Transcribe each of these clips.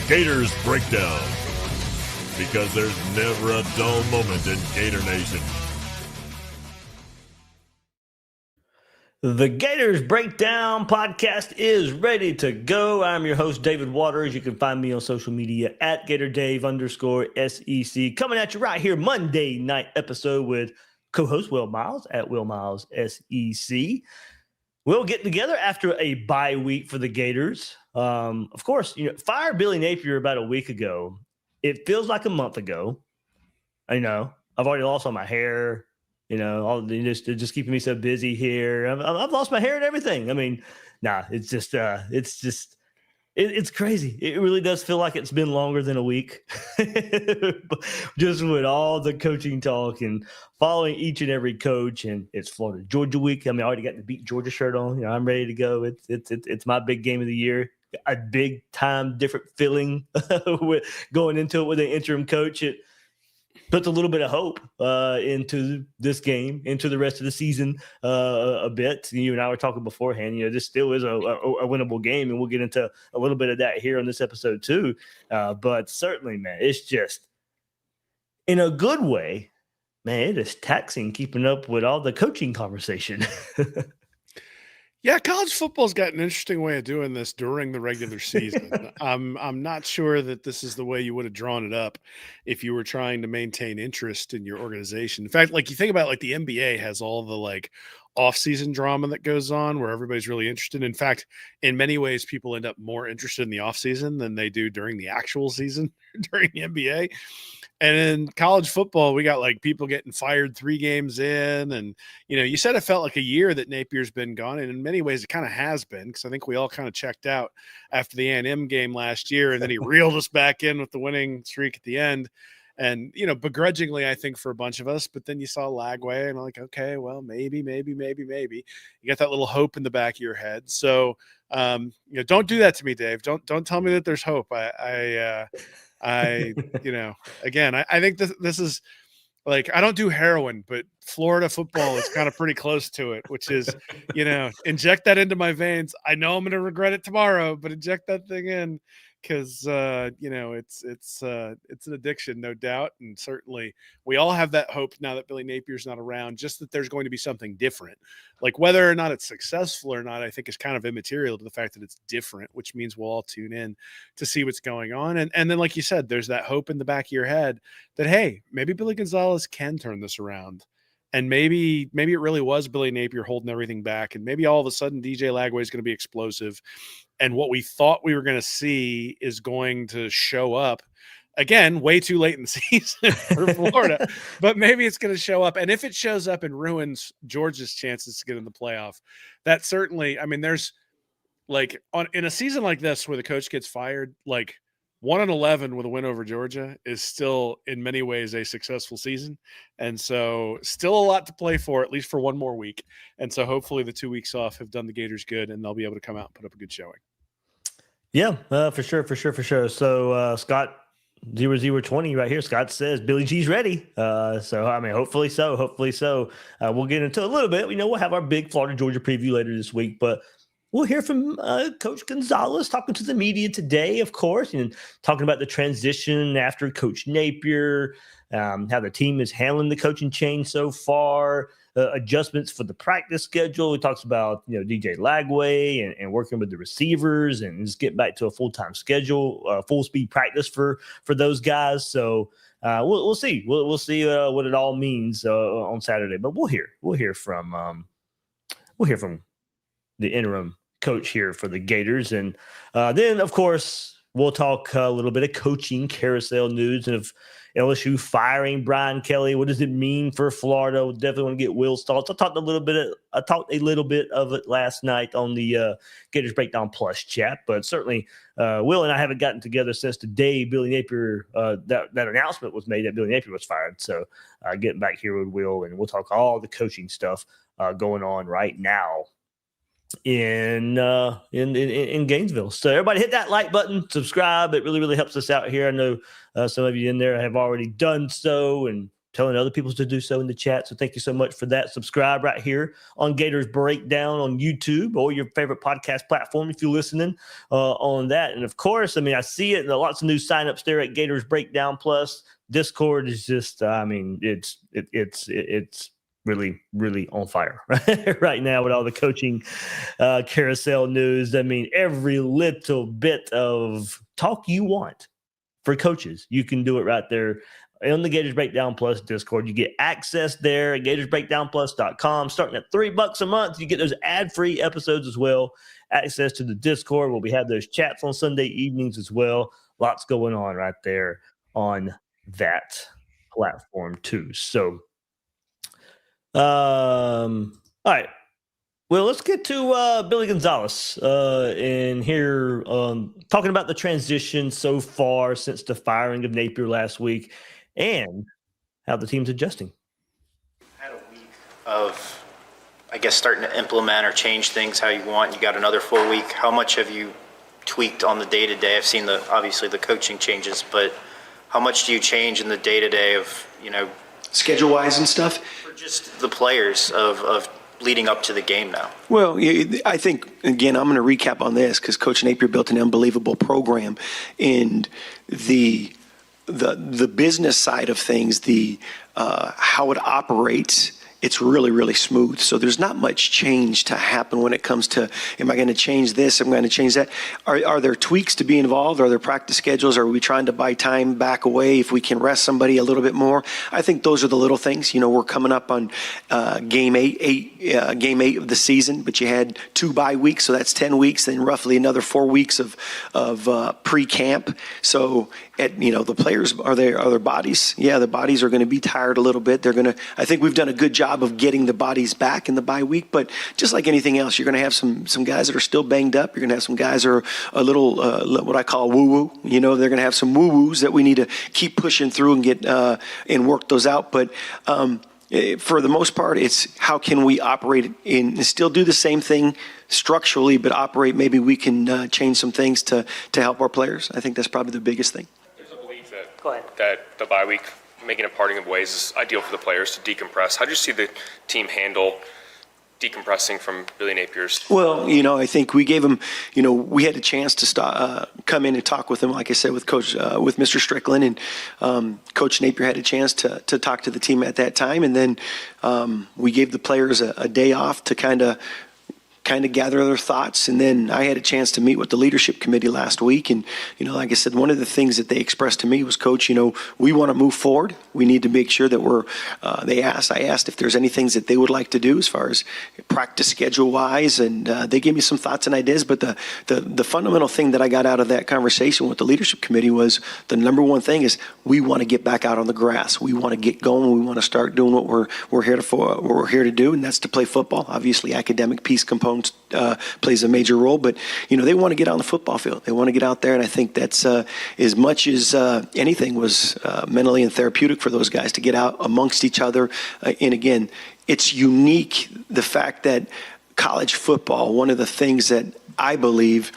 Gators Breakdown, because there's never a dull moment in Gator Nation. The Gators Breakdown podcast is ready to go. I'm your host, David Waters. You can find me on social media at GatorDave_SEC. Coming at you right here, Monday night episode with co-host Will Miles at Will Miles SEC. We'll get together after a bye week for the Gators. Of course, fired Billy Napier about a week ago. It feels like a month ago. I know. I've already lost all my hair. Just keeping me so busy here. I've lost my hair and everything. I mean, it's crazy. It really does feel like it's been longer than a week. Just with all the coaching talk and following each and every coach. And it's Florida Georgia week. I mean, I already got the Beat Georgia shirt on. I'm ready to go. It's my big game of the year. A big time different feeling with going into it with an interim coach. It puts a little bit of hope into this game, into the rest of the season a bit. You and I were talking beforehand, this still is a winnable game, and we'll get into a little bit of that here on this episode too. But certainly, man, it's just in a good way, man, it is taxing keeping up with all the coaching conversation. Yeah, college football's got an interesting way of doing this during the regular season. I'm not sure that this is the way you would have drawn it up if you were trying to maintain interest in your organization. In fact, like you think about the NBA has all the off-season drama that goes on where everybody's really interested. In fact, in many ways, people end up more interested in the off-season than they do during the actual season during the NBA. And in college football, we got people getting fired 3 games in. And, you said it felt like a year that Napier's been gone. And in many ways, it kind of has been, because I think we all kind of checked out after the A&M game last year. And then he reeled us back in with the winning streak at the end. And, begrudgingly, I think, for a bunch of us. But then you saw Lagway and I'm like, okay, well, maybe. You got that little hope in the back of your head. So, don't do that to me, Dave. Don't tell me that there's hope. I think this is I don't do heroin, but Florida football is kind of pretty close to it, which is, inject that into my veins. I know I'm going to regret it tomorrow, but inject that thing in because, it's an addiction, no doubt. And certainly we all have that hope now that Billy Napier's not around, just that there's going to be something different. Whether or not it's successful or not, I think is kind of immaterial to the fact that it's different, which means we'll all tune in to see what's going on. And then, like you said, there's that hope in the back of your head that, hey, maybe Billy Gonzalez can turn this around. And maybe it really was Billy Napier holding everything back. And maybe all of a sudden DJ Lagway is going to be explosive. And what we thought we were going to see is going to show up. Again, way too late in the season for Florida, but maybe it's going to show up. And if it shows up and ruins Georgia's chances to get in the playoff, that certainly, there's in a season like this where the coach gets fired, 1-11 with a win over Georgia is still in many ways a successful season. And so still a lot to play for, at least for one more week. And so hopefully the 2 weeks off have done the Gators good and they'll be able to come out and put up a good showing. Yeah, for sure. So Scott 0020 right here. Scott says Billy G's ready. Hopefully so. We'll get into a little bit. We'll have our big Florida Georgia preview later this week, but we'll hear from Coach Gonzalez talking to the media today, of course, and talking about the transition after Coach Napier, how the team is handling the coaching change so far, adjustments for the practice schedule. He talks about DJ Lagway and working with the receivers and just getting back to a full-time schedule, full speed practice for those guys. So we'll see. We'll see what it all means on Saturday. But we'll hear from the interim coach here for the Gators. And then, of course, we'll talk a little bit of coaching carousel news and of LSU firing Brian Kelly. What does it mean for Florida? We'll definitely want to get Will's thoughts. I talked a little bit of it last night on the Gators Breakdown Plus chat, but certainly Will and I haven't gotten together since the day Billy Napier, that announcement was made that Billy Napier was fired. So getting back here with Will, and we'll talk all the coaching stuff going on right now in Gainesville. So everybody hit that like button, subscribe. It really helps us out here. I know some of you in there have already done so, and telling other people to do so in the chat. So thank you so much for that. Subscribe right here on Gators Breakdown on YouTube or your favorite podcast platform if you're listening on that. And of course, I mean, I see it. Lots of new signups there at Gators Breakdown Plus. Discord is just, it's really, really on fire right now with all the coaching carousel news. I mean, every little bit of talk you want for coaches, you can do it right there on the Gators Breakdown Plus Discord. You get access there at gatorsbreakdownplus.com. Starting at $3 a month, you get those ad-free episodes as well. Access to the Discord where we have those chats on Sunday evenings as well. Lots going on right there on that platform too. So, all right. Well, let's get to Billy Gonzalez and here talking about the transition so far since the firing of Napier last week and how the team's adjusting. Had a week of, I guess, starting to implement or change things how you want. You got another full week. How much have you tweaked on the day-to-day? I've seen obviously the coaching changes, but how much do you change in the day-to-day of, schedule-wise and stuff? For just the players of leading up to the game now? Well, I think, again, I'm going to recap on this because Coach Napier built an unbelievable program. And the business side of things, how it operates, it's really, really smooth. So there's not much change to happen when it comes to, am I going to change this? Am I going to change that? Are there tweaks to be involved? Are there practice schedules? Are we trying to buy time back away if we can rest somebody a little bit more? I think those are the little things. We're coming up on game eight of the season, but you had 2 bye weeks, so that's 10 weeks, then roughly another 4 weeks of pre-camp. So the players, are their bodies? Yeah, the bodies are going to be tired a little bit. I think we've done a good job of getting the bodies back in the bye week, but just like anything else, you're going to have some guys that are still banged up. You're going to have some guys that are a little, what I call woo-woo. They're going to have some woo-woos that we need to keep pushing through and get and work those out. But for the most part, it's how can we operate and still do the same thing structurally, but operate. Maybe we can change some things to help our players. I think that's probably the biggest thing. There's a belief that the bye week, making a parting of ways, is ideal for the players to decompress. How do you see the team handle decompressing from Billy Napier's? Well, I think we gave him, we had a chance to come in and talk with him, like I said, with Mr. Strickland, and Coach Napier had a chance to talk to the team at that time. And then we gave the players a day off to kind of gather their thoughts. And then I had a chance to meet with the leadership committee last week. And, like I said, one of the things that they expressed to me was, Coach, we want to move forward. We need to make sure that I asked if there's any things that they would like to do as far as practice schedule wise. And they gave me some thoughts and ideas. But the fundamental thing that I got out of that conversation with the leadership committee was the number one thing is we want to get back out on the grass. We want to get going. We want to start doing what we're here to do. And that's to play football. Obviously, academic piece component plays a major role, but they want to get on the football field. They want to get out there, and I think that's as much as anything was mentally and therapeutic for those guys to get out amongst each other. And again, it's unique, the fact that college football, one of the things that I believe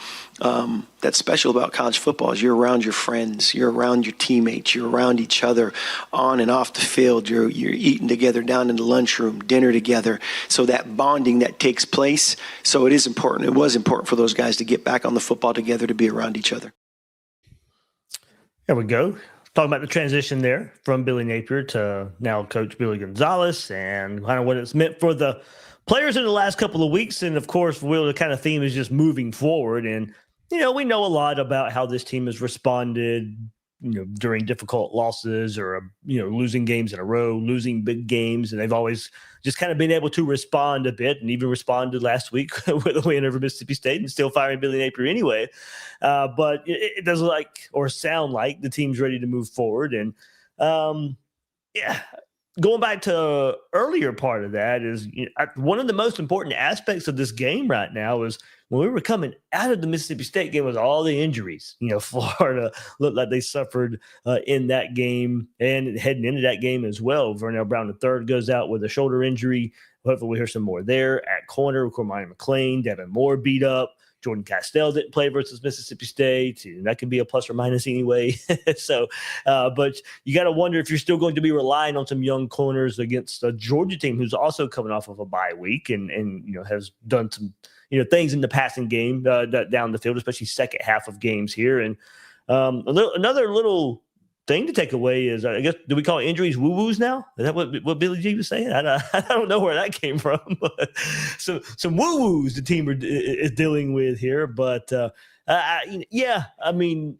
that's special about college football is you're around your friends, you're around your teammates, you're around each other on and off the field. You're eating together down in the lunchroom, dinner together. So that bonding that takes place. So it is important. It was important for those guys to get back on the football together, to be around each other. There we go. Talking about the transition there from Billy Napier to now Coach Billy Gonzalez and kind of what it's meant for the players in the last couple of weeks. And of course, the kind of theme is just moving forward. And we know a lot about how this team has responded, during difficult losses or, losing games in a row, losing big games. And they've always just kind of been able to respond a bit, and even responded last week with a win over Mississippi State and still firing Billy Napier anyway. But it does sound like the team's ready to move forward. And going back to earlier part of that is one of the most important aspects of this game right now is when we were coming out of the Mississippi State game was all the injuries. Florida looked like they suffered in that game and heading into that game as well. Vernell Brown III goes out with a shoulder injury. Hopefully we hear some more there. At corner, Cormani McLean, Devin Moore beat up. Jordan Castell didn't play versus Mississippi State, and that can be a plus or minus anyway. So, but you got to wonder if you're still going to be relying on some young corners against a Georgia team who's also coming off of a bye week and has done some things in the passing game down the field, especially second half of games here. And another little thing to take away is, I guess, do we call injuries woo-woos now? Is that what Billy G was saying? I don't know where that came from. So some woo-woos the team is dealing with here. But, yeah, I mean,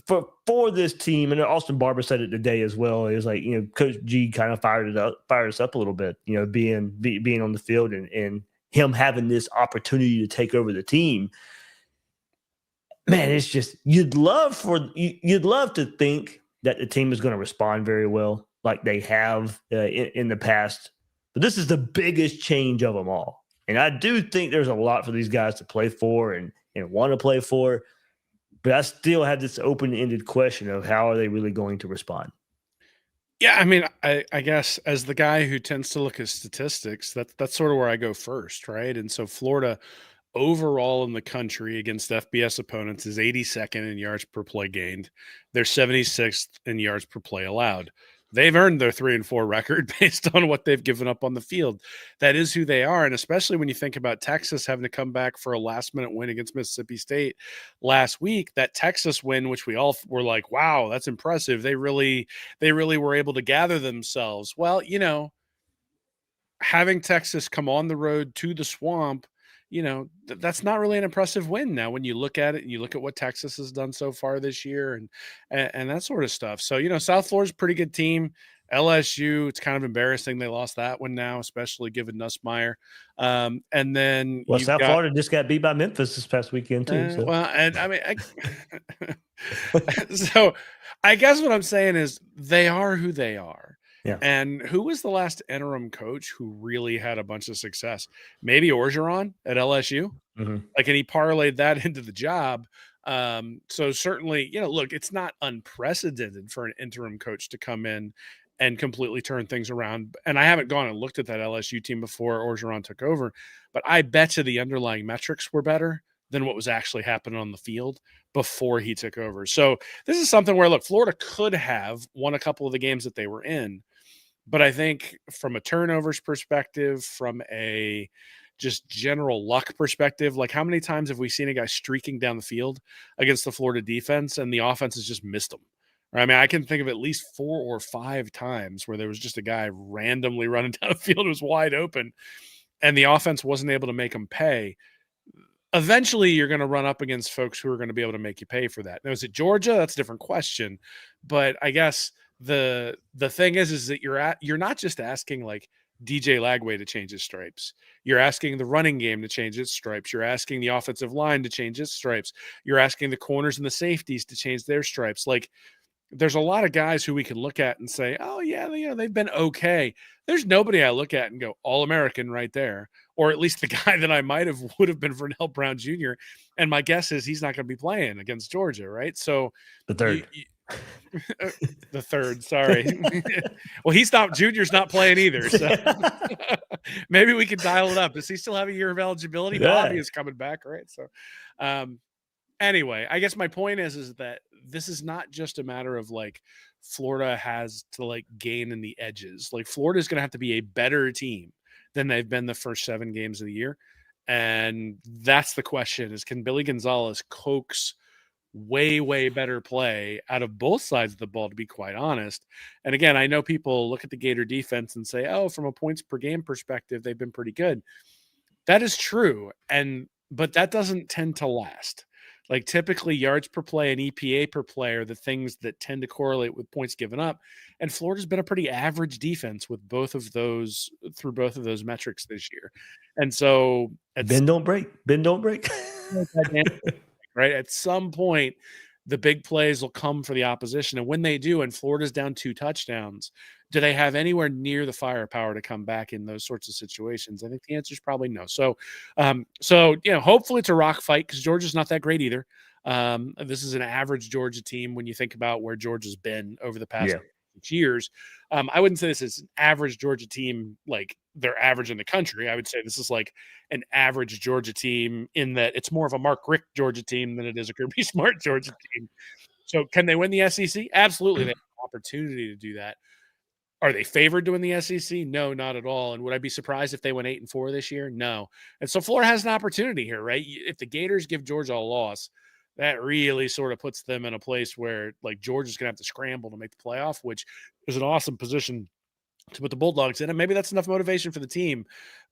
for this team, and Austin Barber said it today as well, is like, Coach G kind of fired us up a little bit, being on the field and him having this opportunity to take over the team. Man, it's just you'd love to think that the team is going to respond very well, like they have in the past. But this is the biggest change of them all, and I do think there's a lot for these guys to play for and want to play for. But I still have this open-ended question of how are they really going to respond? Yeah, I mean, I guess as the guy who tends to look at statistics, that's sort of where I go first, right? And so Florida overall in the country against FBS opponents is 82nd in yards per play gained. They're 76th in yards per play allowed. They've earned their 3-4 record based on what they've given up on the field. That is who they are. And especially when you think about Texas having to come back for a last-minute win against Mississippi State last week, that Texas win, which we all were like, wow, that's impressive. They really were able to gather themselves. Well, having Texas come on the road to the Swamp, that's not really an impressive win now when you look at it and you look at what Texas has done so far this year and that sort of stuff. So, South Florida's a pretty good team. LSU, it's kind of embarrassing they lost that one now, especially given Nussmeier. And then South Florida just got beat by Memphis this past weekend too. So. Well, and I mean, so I guess what I'm saying is they are who they are. Yeah. And who was the last interim coach who really had a bunch of success? Maybe Orgeron at LSU. Mm-hmm. And he parlayed that into the job. So certainly, look, it's not unprecedented for an interim coach to come in and completely turn things around. And I haven't gone and looked at that LSU team before Orgeron took over, but I bet you the underlying metrics were better than what was actually happening on the field before he took over. So this is something where, look, Florida could have won a couple of the games that they were in. But I think from a turnovers perspective, from a just general luck perspective, like how many times have we seen a guy streaking down the field against the Florida defense and the offense has just missed him? I mean, I can think of at least 4 or 5 times where there was just a guy randomly running down the field who was wide open and the offense wasn't able to make him pay. Eventually, you're going to run up against folks who are going to be able to make you pay for that. Now, is it Georgia? That's a different question. But I guess the thing is that you're not just asking like DJ Lagway to change his stripes. You're asking the running game to change its stripes. You're asking the offensive line to change its stripes. You're asking the corners and the safeties to change their stripes. Like, there's a lot of guys who we can look at and say, oh, yeah, they've been okay. There's nobody I look at and go, All-American right there, or at least the guy that I would have been Vernell Brown Jr., and my guess is he's not going to be playing against Georgia, right? So the third. The third, sorry. Well, Junior's not playing either, so maybe we can dial it up. Does he still have a year of eligibility? Yeah. Bobby is coming back, right? So anyway, I guess my point is that this is not just a matter of like Florida has to like gain in the edges. Like Florida is going to have to be a better team than they've been the first 7 games of the year. And that's the question is, can Billy Gonzalez coax way, way better play out of both sides of the ball, to be quite honest? And again, I know people look at the Gator defense and say, oh, from a points per game perspective, they've been pretty good. That is true. But that doesn't tend to last. Like typically yards per play and EPA per play are the things that tend to correlate with points given up. And Florida's been a pretty average defense with both of those metrics this year. And so bend don't break. Right. At some point, the big plays will come for the opposition. And when they do, and Florida's down 2 touchdowns, do they have anywhere near the firepower to come back in those sorts of situations? I think the answer is probably no. So hopefully it's a rock fight because Georgia's not that great either. This is an average Georgia team when you think about where Georgia's been over the past 6 years. I wouldn't say this is an average Georgia team like they're average in the country. I would say this is like an average Georgia team in that it's more of a Mark Richt Georgia team than it is a Kirby Smart Georgia team. So can they win the SEC? Absolutely. They have an opportunity to do that. Are they favored to win the SEC? No, not at all. And would I be surprised if they went 8-4 this year? No. And so Florida has an opportunity here, right? If the Gators give Georgia a loss, that really sort of puts them in a place where like Georgia's going to have to scramble to make the playoff, which is an awesome position to put the Bulldogs in. And maybe that's enough motivation for the team.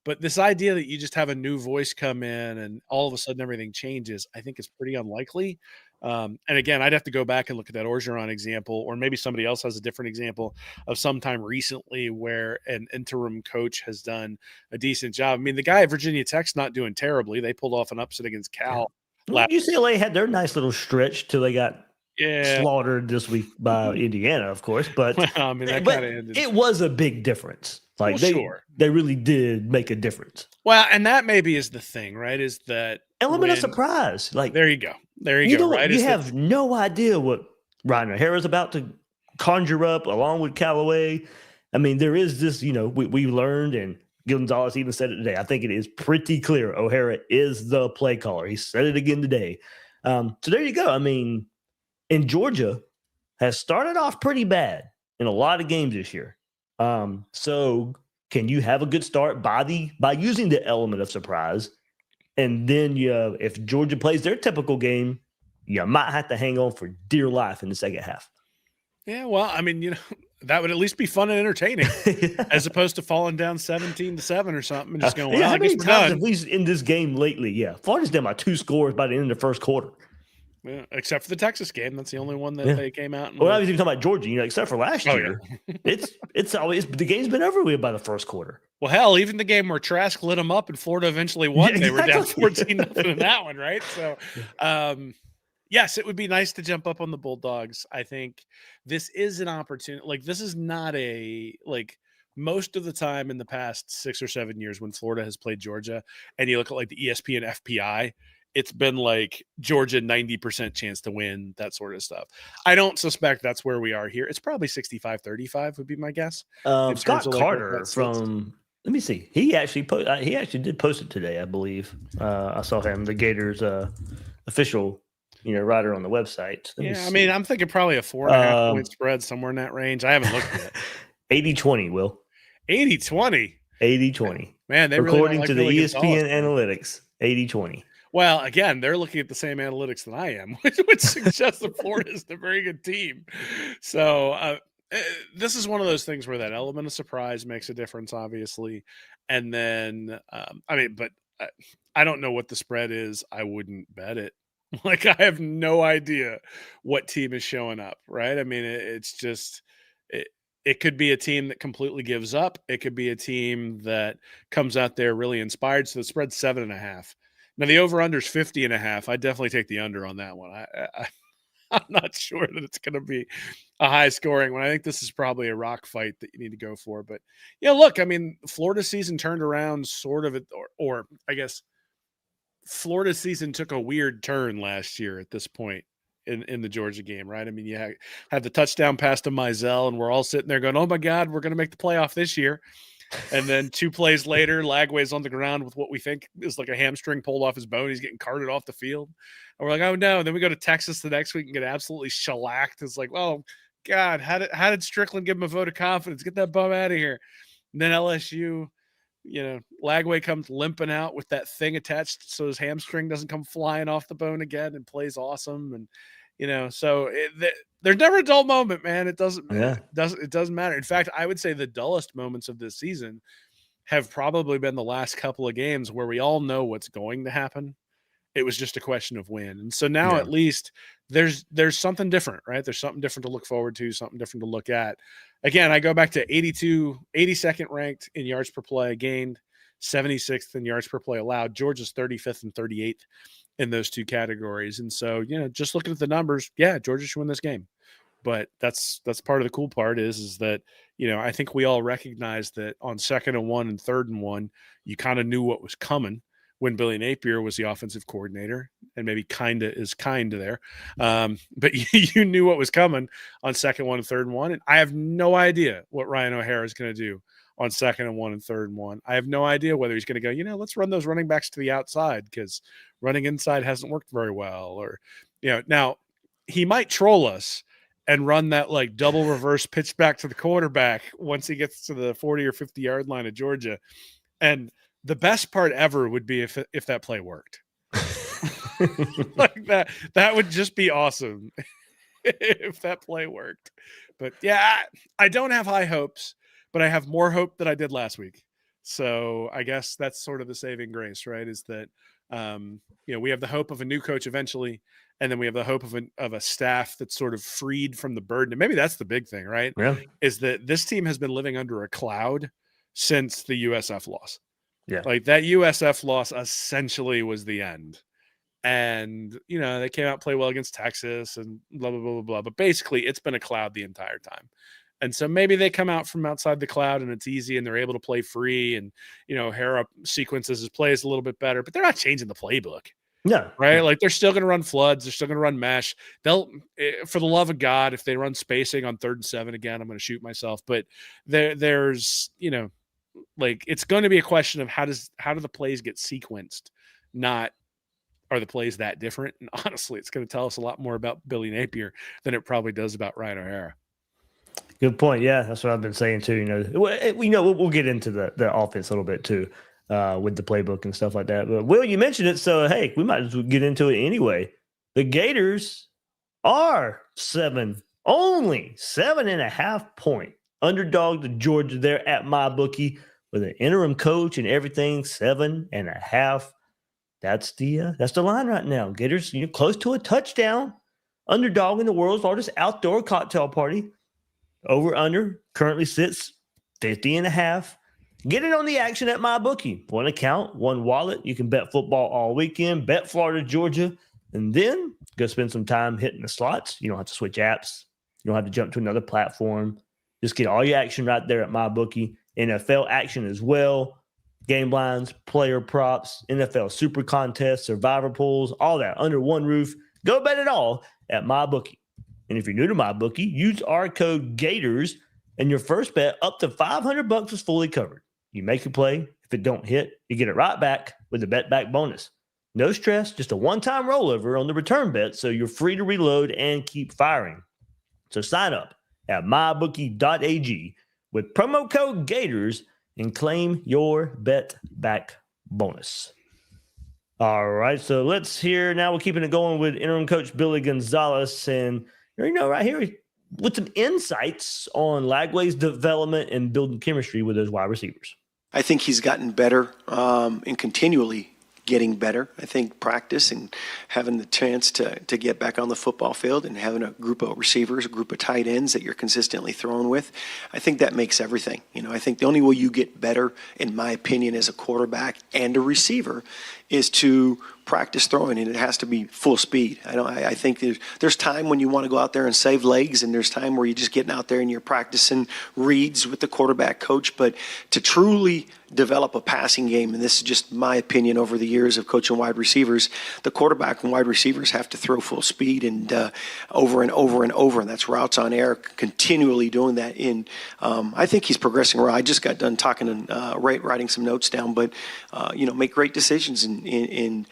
But this idea that you just have a new voice come in and all of a sudden everything changes, I think is pretty unlikely. And again, I'd have to go back and look at that Orgeron example, or maybe somebody else has a different example of sometime recently where an interim coach has done a decent job. I mean, the guy at Virginia Tech's not doing terribly. They pulled off an upset against Cal. Well, UCLA had their nice little stretch till they got slaughtered this week by Indiana, of course. But I mean, that kind of ended. It was a big difference. Like they really did make a difference. Well, and that maybe is the thing, right? Is that element of surprise? Like there you go. There you go. Right? You have no idea what Ryan O'Hara's about to conjure up along with Callaway. I mean, there is this, we learned, and Gonzalez even said it today. I think it is pretty clear. O'Hara is the play caller. He said it again today. So there you go. I mean, and Georgia has started off pretty bad in a lot of games this year. So can you have a good start by using the element of surprise? And then if Georgia plays their typical game, you might have to hang on for dear life in the second half. Yeah, well, I mean, that would at least be fun and entertaining, as opposed to falling down 17-7 or something and just going, well, I guess we're done. At least in this game lately, Florida's down by 2 scores by the end of the first quarter. Yeah, except for the Texas game. That's the only one that they came out. Well, I was even talking about Georgia, except for last year. It's always the game's been over with by the first quarter. Well, hell, even the game where Trask lit them up and Florida eventually won, they were down 14-0 in that one, right? So, yes, it would be nice to jump up on the Bulldogs. I think this is an opportunity. Like, this is not most of the time in the past 6 or 7 years when Florida has played Georgia, and you look at like the ESPN FPI, it's been like Georgia 90% chance to win, that sort of stuff. I don't suspect that's where we are here. It's probably 65-35 would be my guess. Scott Carter from let me see. He actually did post it today, I believe. I saw him, the Gators official, writer on the website. I mean, I'm thinking probably a 4.5 point spread somewhere in that range. I haven't looked at it. 80-20, Will. 80-20. 80-20. Man, they according really to the ESPN analytics, 80-20. Well, again, they're looking at the same analytics that I am, which suggests that Florida is a very good team. So this is one of those things where that element of surprise makes a difference, obviously. And then, I don't know what the spread is. I wouldn't bet it. Like, I have no idea what team is showing up, right? I mean, it's just it could be a team that completely gives up. It could be a team that comes out there really inspired. So the spread's 7.5. Now, the over-under is 50.5. I'd definitely take the under on that one. I'm not sure that it's going to be a high-scoring one. I think this is probably a rock fight that you need to go for. But, look, I mean, Florida season turned around sort of, or I guess Florida season took a weird turn last year at this point in the Georgia game, right? I mean, you had the touchdown pass to Mizell, and we're all sitting there going, oh, my God, we're going to make the playoff this year. And then 2 plays later, Lagway's on the ground with what we think is like a hamstring pulled off his bone. He's getting carted off the field. And we're like, oh, no. And then we go to Texas the next week and get absolutely shellacked. It's like, oh, God, how did Strickland give him a vote of confidence? Get that bum out of here. And then LSU, Lagway comes limping out with that thing attached so his hamstring doesn't come flying off the bone again and plays awesome. And, so there's never a dull moment, man. It doesn't matter. In fact, I would say the dullest moments of this season have probably been the last couple of games where we all know what's going to happen. It was just a question of when. And so now at least there's something different, right? There's something different to look forward to, something different to look at. Again, I go back to 82nd ranked in yards per play gained, 76th in yards per play allowed. Georgia's 35th and 38th in those two categories. And so, just looking at the numbers, Georgia should win this game. But that's part of the cool part is that, I think we all recognize that on 2nd and 1 and 3rd and 1, you kind of knew what was coming when Billy Napier was the offensive coordinator, and maybe kind of there. But you knew what was coming on 2nd 1 and 3rd and 1. And I have no idea what Ryan O'Hara is going to do on 2nd and 1 and 3rd and 1. I have no idea whether he's going to go, let's run those running backs to the outside because running inside hasn't worked very well. Or, now he might troll us and run that like double reverse pitch back to the quarterback once he gets to the 40 or 50 yard line of Georgia. And the best part ever would be if that play worked. Like that would just be awesome if that play worked. But yeah, I don't have high hopes, but I have more hope than I did last week. So I guess that's sort of the saving grace, right? Is that we have the hope of a new coach eventually, and then we have the hope of a staff that's sort of freed from the burden. And maybe that's the big thing, right? Yeah. Is that this team has been living under a cloud since the USF loss. Yeah. Like that USF loss essentially was the end. And, they came out, play well against Texas and blah, blah, blah, blah, blah. But basically it's been a cloud the entire time. And so maybe they come out from outside the cloud and it's easy and they're able to play free and, Harrop sequences his plays a little bit better, but they're not changing the playbook. No. Right? No. Like they're still going to run floods. They're still going to run mesh. They'll, for the love of God, if they run spacing on 3rd and 7 again, I'm going to shoot myself. But there's, like it's going to be a question of how do the plays get sequenced, not are the plays that different? And honestly, it's going to tell us a lot more about Billy Napier than it probably does about Ryan O'Hara. Good point. Yeah, that's what I've been saying too. We'll get into the offense a little bit too, with the playbook and stuff like that. But Will, you mentioned it, so hey, we might as well get into it anyway. The Gators are only 7.5 point underdog to Georgia there at MyBookie with an interim coach and everything. 7.5. That's the line right now. Gators, close to a touchdown. Underdog in the world's largest outdoor cocktail party. Over under currently sits 50.5. Get in on the action at MyBookie. One account, one wallet. You can bet football all weekend. Bet Florida, Georgia, and then go spend some time hitting the slots. You don't have to switch apps. You don't have to jump to another platform. Just get all your action right there at MyBookie. NFL action as well. Game lines, player props, NFL super contests, survivor pools, all that under one roof. Go bet it all at MyBookie. And if you're new to MyBookie, use our code GATORS and your first bet up to $500 is fully covered. You make a play. If it don't hit, you get it right back with the bet back bonus. No stress, just a one-time rollover on the return bet, so you're free to reload and keep firing. So sign up at mybookie.ag with promo code GATORS and claim your bet back bonus. All right, so let's hear now. We're keeping it going with interim coach Billy Gonzalez, and right here with some insights on Lagway's development and building chemistry with those wide receivers. I think he's gotten better and continually getting better. I think practice and having the chance to get back on the football field and having a group of receivers, a group of tight ends that you're consistently throwing with, I think that makes everything. I think the only way you get better, in my opinion, as a quarterback and a receiver is to practice throwing, and it has to be full speed. I think there's time when you want to go out there and save legs, and there's time where you're just getting out there and you're practicing reads with the quarterback coach. But to truly develop a passing game, and this is just my opinion over the years of coaching wide receivers, the quarterback and wide receivers have to throw full speed and over and over and over, and that's routes on air, continually doing that. I think he's progressing well. I just got done talking and writing some notes down, but make great decisions and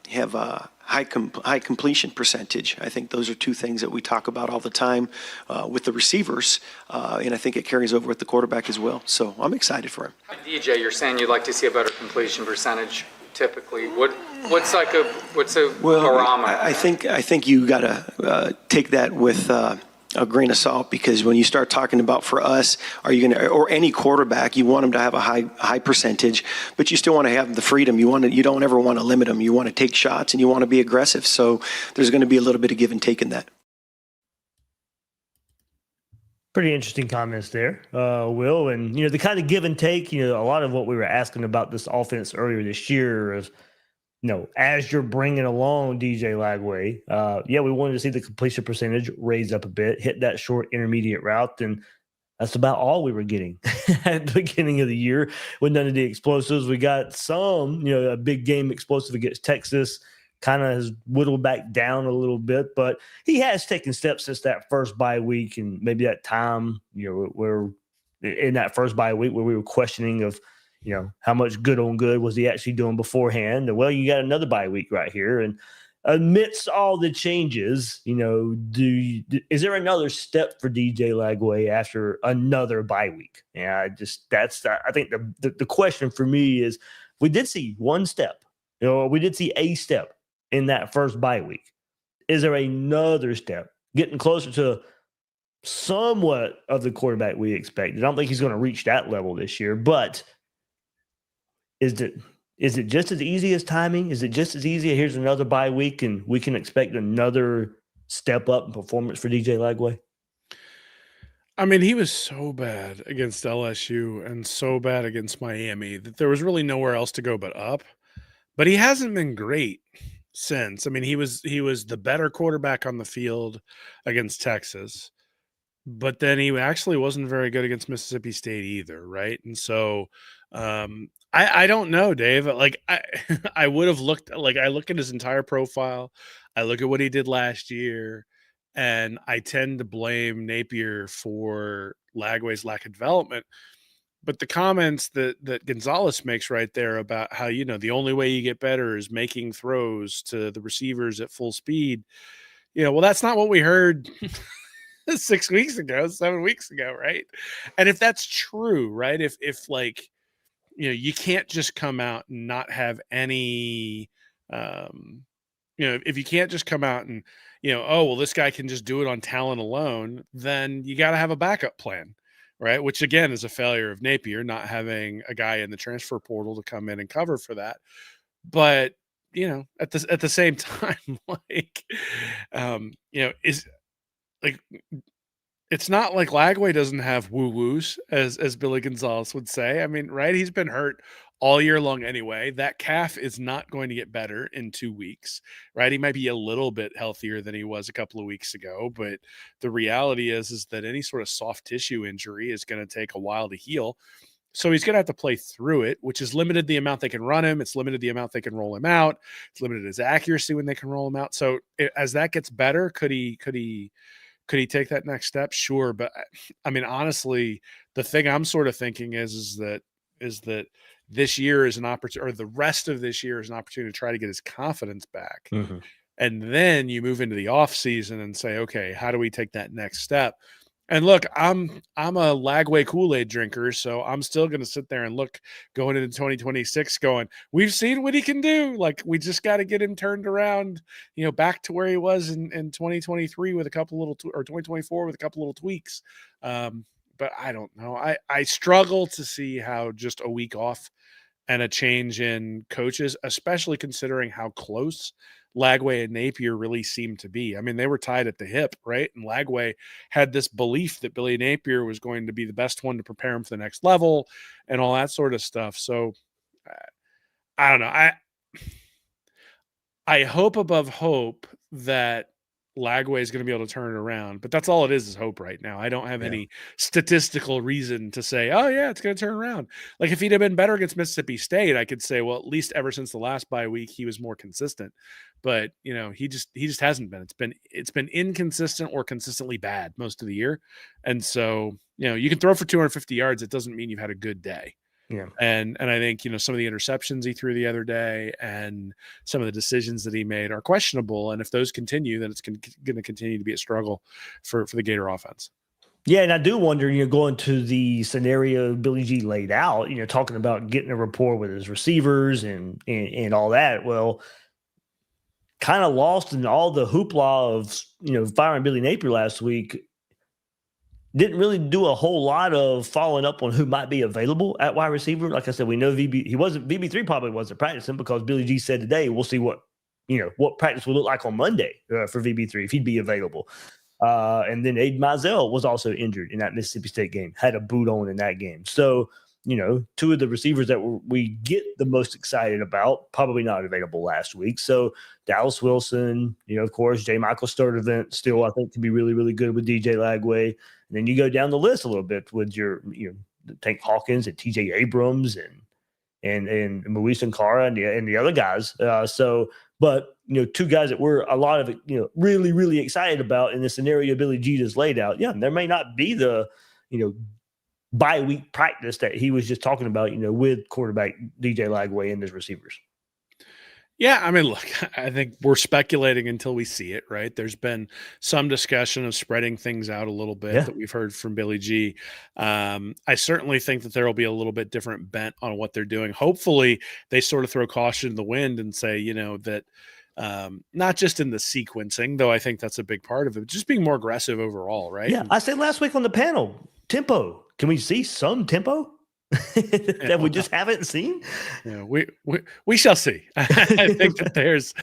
have a high completion percentage. I think those are two things that we talk about all the time with the receivers, and I think it carries over with the quarterback as well. So I'm excited for him. DJ, you're saying you'd like to see a better completion percentage. Typically, what's a barometer? I think you got to take that with a grain of salt, because when you start talking about, for us, are you going to, or any quarterback, you want them to have a high percentage, but you still want to have the freedom. You don't ever want to limit them. You want to take shots and you want to be aggressive. So there's going to be a little bit of give and take in that. Pretty interesting comments there, Will. And, the kind of give and take, a lot of what we were asking about this offense earlier this year is, as you're bringing along DJ Lagway, we wanted to see the completion percentage raise up a bit, hit that short intermediate route, and that's about all we were getting at the beginning of the year with none of the explosives. We got some, a big game explosive against Texas, kind of has whittled back down a little bit, but he has taken steps since that first bye week, and maybe that time, where in that first bye week where we were questioning of, how much good on good was he actually doing beforehand? And well, you got another bye week right here. And amidst all the changes, is there another step for DJ Lagway after another bye week? Yeah, I think the question for me is, we did see one step, we did see a step in that first bye week. Is there another step getting closer to somewhat of the quarterback we expected? I don't think he's going to reach that level this year, but is it just as easy as timing? Is it just as easy? Here's another bye week, and we can expect another step up in performance for DJ Lagway? I mean, he was so bad against LSU and so bad against Miami that there was really nowhere else to go but up. But he hasn't been great since. I mean, he was the better quarterback on the field against Texas, but then he actually wasn't very good against Mississippi State either, right? And so I don't know, Dave. Like I would have looked, like I look at his entire profile, I look at what he did last year, and I tend to blame Napier for Lagway's lack of development. But the comments that Gonzalez makes right there about how, the only way you get better is making throws to the receivers at full speed. Well, that's not what we heard 6 weeks ago, 7 weeks ago, right? And if that's true, right? If like, you can't just come out and not have any, if you can't just come out and, oh, well, this guy can just do it on talent alone, then you got to have a backup plan, right? Which again is a failure of Napier, not having a guy in the transfer portal to come in and cover for that. But, at the same time, like, is like, it's not like Lagway doesn't have woo-woos, as Billy Gonzalez would say. I mean, right? He's been hurt all year long anyway. That calf is not going to get better in 2 weeks, right? He might be a little bit healthier than he was a couple of weeks ago, but the reality is that any sort of soft tissue injury is going to take a while to heal. So he's going to have to play through it, which has limited the amount they can run him. It's limited the amount they can roll him out. It's limited his accuracy when they can roll him out. So as that gets better, could he take that next step? Sure. But I mean, honestly, the thing I'm sort of thinking is that this year is an opportunity, or the rest of this year is an opportunity to try to get his confidence back. Mm-hmm. And then you move into the off season and say, okay, how do we take that next step? And look, I'm a Lagway Kool-Aid drinker, so I'm still going to sit there and look going into 2026 going, we've seen what he can do. Like, we just got to get him turned around, back to where he was in 2023 with a couple little, or 2024 with a couple little tweaks. But I don't know. I struggle to see how just a week off and a change in coaches, especially considering how close Lagway and Napier really seemed to be. I mean, they were tied at the hip, right? And Lagway had this belief that Billy Napier was going to be the best one to prepare him for the next level and all that sort of stuff. So I don't know. I hope above hope that Lagway is going to be able to turn it around, but that's all it is hope right now. I don't have any statistical reason to say, oh yeah, it's going to turn around. Like if he'd have been better against Mississippi State, I could say, well, at least ever since the last bye week, he was more consistent, but he just hasn't been. It's been inconsistent or consistently bad most of the year. And so, you can throw for 250 yards. It doesn't mean you've had a good day. Yeah. And I think, some of the interceptions he threw the other day and some of the decisions that he made are questionable. And if those continue, then it's going to continue to be a struggle for the Gator offense. Yeah. And I do wonder, going to the scenario Billy G laid out, talking about getting a rapport with his receivers and all that. Well, kind of lost in all the hoopla of, firing Billy Napier last week. Didn't really do a whole lot of following up on who might be available at wide receiver. Like I said, we know VB3 probably wasn't practicing because Billy G said today, we'll see what practice will look like on Monday for VB3 if he'd be available. And then Aiden Mizell was also injured in that Mississippi State game, had a boot on in that game. So, two of the receivers that we get the most excited about, probably not available last week. So Dallas Wilson, of course, J. Michael Sturdivant still, I think, can be really, really good with DJ Lagway. And then you go down the list a little bit with your, Tank Hawkins and TJ Abrams and Maurice Nkara and the other guys. But two guys that we're a lot of really, really excited about in the scenario Billy G just laid out. Yeah, there may not be the, bye-week practice that he was just talking about, with quarterback DJ Lagway and his receivers. Yeah, I mean, look, I think we're speculating until we see it, right? There's been some discussion of spreading things out a little bit that we've heard from Billy G. I certainly think that there will be a little bit different bent on what they're doing. Hopefully, they sort of throw caution in the wind and say, that not just in the sequencing, though I think that's a big part of it, just being more aggressive overall, right? Yeah, I said last week on the panel, tempo. Can we see some tempo? that we just haven't seen. Yeah, we shall see. I think that there's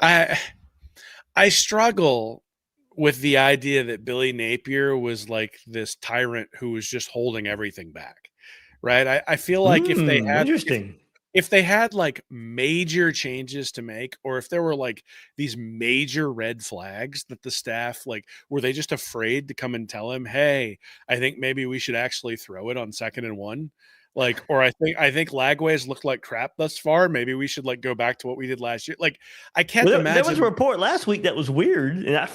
I struggle with the idea that Billy Napier was like this tyrant who was just holding everything back. Right. I feel like if they had if they had like major changes to make, or if there were like these major red flags that the staff, like, were they just afraid to come and tell him, hey, I think maybe we should actually throw it on 2nd and 1. Like, or I think Lagway's looked like crap thus far. Maybe we should like go back to what we did last year. Like, I can't imagine. There was a report last week that was weird, and I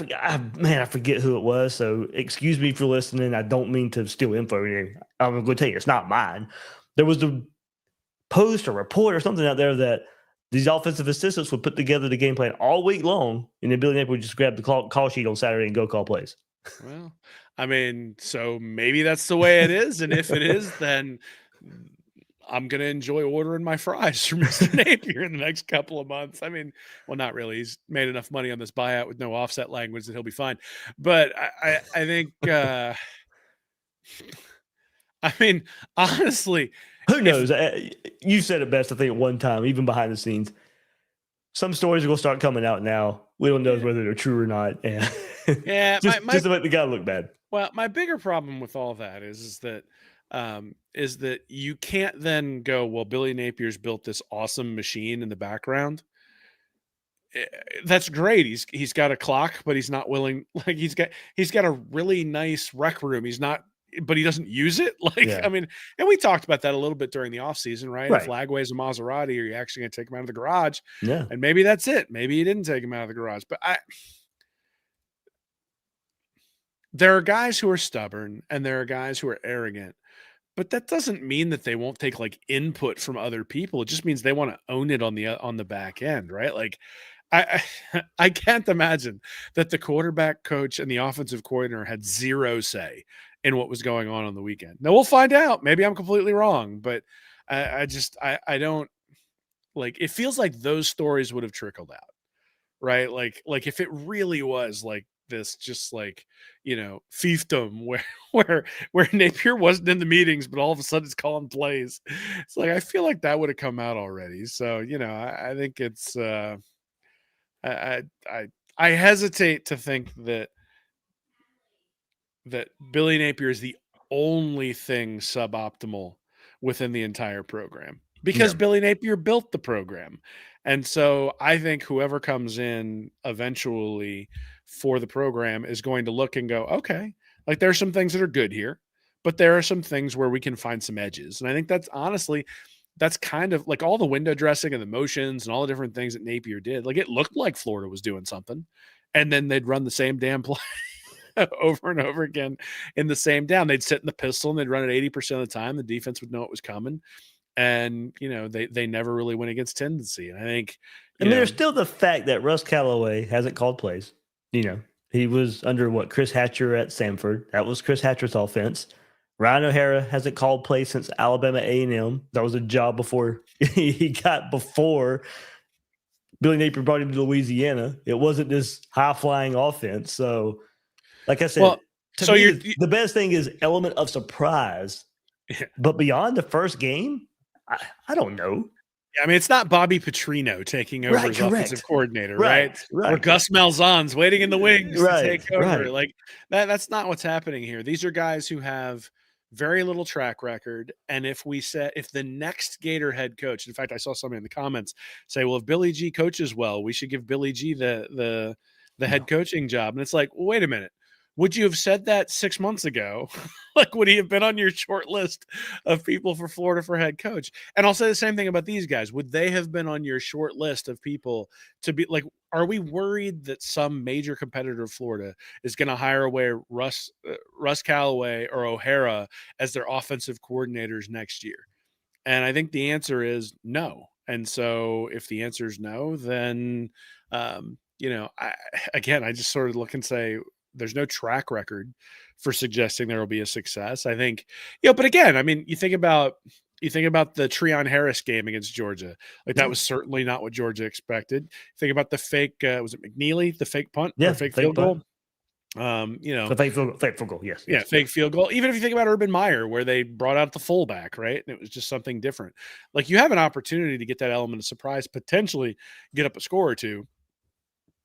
forget who it was. So excuse me for listening. I don't mean to steal info here. I'm going to tell you, it's not mine. There was the post or report or something out there that these offensive assistants would put together the game plan all week long, and then Billy Napier would just grab the call sheet on Saturday and go call plays. Well, I mean, so maybe that's the way it is, and if it is, then I'm going to enjoy ordering my fries from Mr. Napier in the next couple of months. I mean, well, not really. He's made enough money on this buyout with no offset language that he'll be fine. But I think, I mean, honestly, who knows? You said it best, I think, at one time, even behind the scenes. Some stories are going to start coming out now. We don't know whether they're true or not. And yeah, just to make the guy look bad. Well, my bigger problem with all that is that you can't then go, well, Billy Napier's built this awesome machine in the background. That's great. He's got a clock, but he's not willing. Like, he's got a really nice rec room. But he doesn't use it. Like, yeah. I mean, and we talked about that a little bit during the offseason, right? If Lagway's a Maserati, are you actually going to take him out of the garage? Yeah. And maybe that's it. Maybe he didn't take him out of the garage. But there are guys who are stubborn and there are guys who are arrogant. But that doesn't mean that they won't take like input from other people. It just means they want to own it on the back end, right? Like, I can't imagine that the quarterback coach and the offensive coordinator had zero say in what was going on the weekend. Now we'll find out. Maybe I'm completely wrong, but I don't like, it feels like those stories would have trickled out, right? Like if it really was like this, just like, fiefdom where Napier wasn't in the meetings, but all of a sudden it's calling plays. It's like, I feel like that would have come out already. So, I think it's, I hesitate to think that Billy Napier is the only thing suboptimal within the entire program, because Billy Napier built the program. And so I think whoever comes in eventually for the program is going to look and go, okay, like there's some things that are good here, but there are some things where we can find some edges. And I think that's kind of like all the window dressing and the motions and all the different things that Napier did. Like, it looked like Florida was doing something, and then they'd run the same damn play over and over again in the same down. They'd sit in the pistol and they'd run it 80% of the time. The defense would know it was coming. And, they never really went against tendency. And I think, there's still the fact that Russ Callaway hasn't called plays. He was under Chris Hatcher at Samford. That was Chris Hatcher's offense. Ryan O'Hara hasn't called plays since Alabama A&M. That was a job before Billy Napier brought him to Louisiana. It wasn't this high-flying offense. So, like I said, the best thing is element of surprise. Yeah. But beyond the first game, I don't know. I mean, it's not Bobby Petrino taking over as offensive coordinator, right? Or Gus Malzahn's waiting in the wings to take over. Like that's not what's happening here. These are guys who have very little track record. And if the next Gator head coach, in fact, I saw somebody in the comments say, well, if Billy G coaches well, we should give Billy G the head coaching job. And it's like, well, wait a minute. Would you have said that 6 months ago? Like, would he have been on your short list of people for Florida for head coach? And I'll say the same thing about these guys. Would they have been on your short list of people to be like, are we worried that some major competitor of Florida is going to hire away Russ Callaway or O'Hara as their offensive coordinators next year? And I think the answer is no. And so if the answer is no, then, I just sort of look and say, there's no track record for suggesting there will be a success. I think, but again, I mean, you think about the Treon Harris game against Georgia. Like that was certainly not what Georgia expected. Think about the fake, was it McNeely, the fake punt or fake field goal? The fake field goal. Yes. Fake field goal. Even if you think about Urban Meyer, where they brought out the fullback, right? And it was just something different. Like you have an opportunity to get that element of surprise, potentially get up a score or two.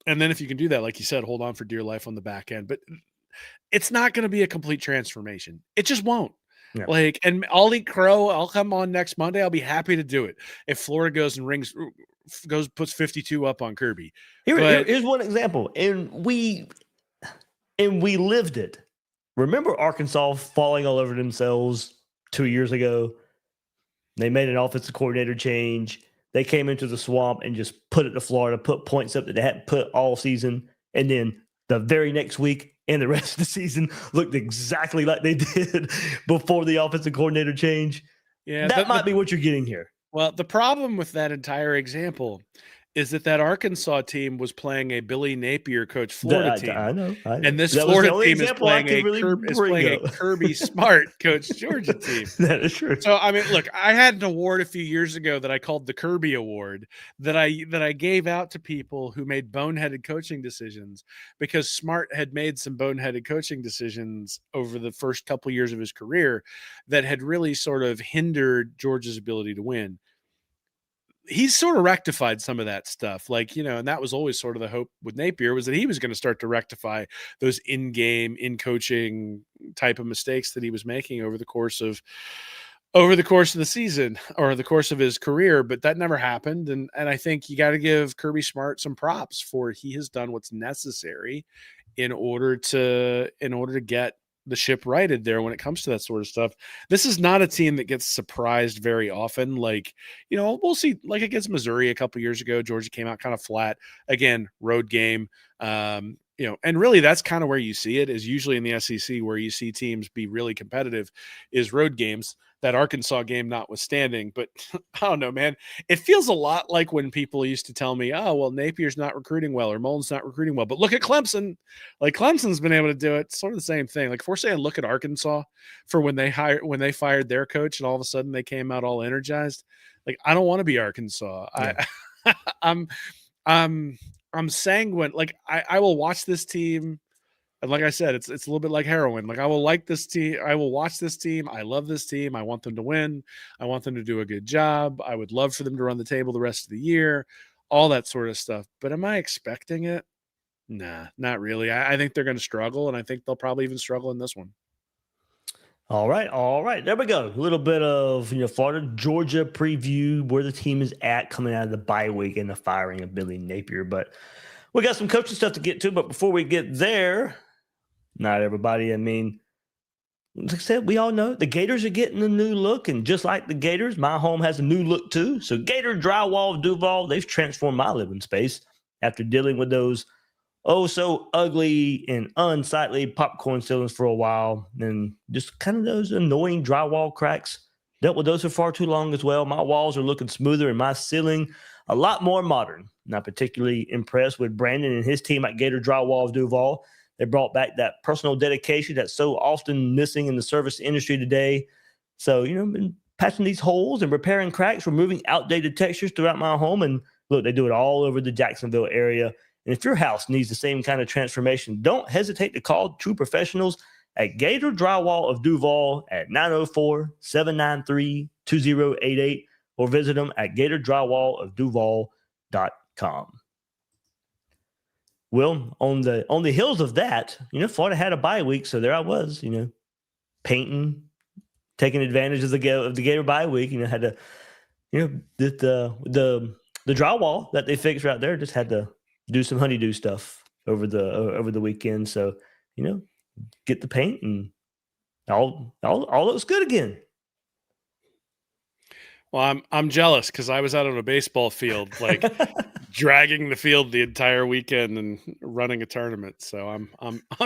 And then if you can do that, like you said, hold on for dear life on the back end. But it's not going to be a complete transformation. It just won't. Yeah. Like, and I'll eat crow. I'll come on next Monday. I'll be happy to do it. If Florida goes and puts 52 up on Kirby. Here's one example. And we lived it. Remember Arkansas falling all over themselves 2 years ago? They made an offensive coordinator change. They came into the swamp and just put it to Florida, put points up that they hadn't put all season. And then the very next week and the rest of the season looked exactly like they did before the offensive coordinator change. Yeah, that might be what you're getting here. Well, the problem with that entire example is that Arkansas team was playing a Billy Napier coach Florida team. I know. And this Florida team is playing a Kirby Smart coach Georgia team. That is true. So, I mean, look, I had an award a few years ago that I called the Kirby Award that I gave out to people who made boneheaded coaching decisions because Smart had made some boneheaded coaching decisions over the first couple years of his career that had really sort of hindered Georgia's ability to win. He's sort of rectified some of that stuff. Like, and that was always sort of the hope with Napier was that he was going to start to rectify those in-game, in-coaching type of mistakes that he was making over the course of the season or the course of his career, but that never happened. And I think you got to give Kirby Smart some props for he has done what's necessary in order to get the ship righted there when it comes to that sort of stuff. This is not a team that gets surprised very often. Like, we'll see, like against Missouri a couple years ago, Georgia came out kind of flat. Again, road game. And really that's kind of where you see it is usually in the SEC where you see teams be really competitive is road games, that Arkansas game notwithstanding. But I don't know, man, it feels a lot like when people used to tell me, oh, well, Napier's not recruiting well or Mullen's not recruiting well, but look at Clemson. Like Clemson's been able to do it. It's sort of the same thing. Like if we're saying, look at Arkansas for when they fired their coach and all of a sudden they came out all energized. Like, I don't want to be Arkansas. Yeah. I'm sanguine. Like I will watch this team. And like I said, it's a little bit like heroin. Like I will like this team. I will watch this team. I love this team. I want them to win. I want them to do a good job. I would love for them to run the table the rest of the year, all that sort of stuff. But am I expecting it? Nah, not really. I think they're going to struggle, and I think they'll probably even struggle in this one. All right. There we go. A little bit of Florida, Georgia preview, where the team is at coming out of the bye week and the firing of Billy Napier. But we got some coaching stuff to get to. But before we get there, not everybody. I mean, like I said, we all know the Gators are getting a new look. And just like the Gators, my home has a new look too. So Gator Drywall of Duval, they've transformed my living space after dealing with those so ugly and unsightly popcorn ceilings for a while. And just kind of those annoying drywall cracks. Dealt with those for far too long as well. My walls are looking smoother and my ceiling a lot more modern. Not particularly impressed with Brandon and his team at Gator Drywall of Duval. They brought back that personal dedication that's so often missing in the service industry today. So, been patching these holes and repairing cracks, removing outdated textures throughout my home. And look, they do it all over the Jacksonville area. And if your house needs the same kind of transformation, don't hesitate to call true professionals at Gator Drywall of Duval at 904-793-2088 or visit them at gatordrywallofduval.com. Well, on the heels of that, Florida had a bye week, so there I was, painting, taking advantage of the Gator bye week. Had to, the drywall that they fixed right there just had to do some honeydew stuff over the weekend. So, get the paint, and all looks good again. Well, I'm jealous because I was out on a baseball field, like dragging the field the entire weekend and running a tournament. So I'm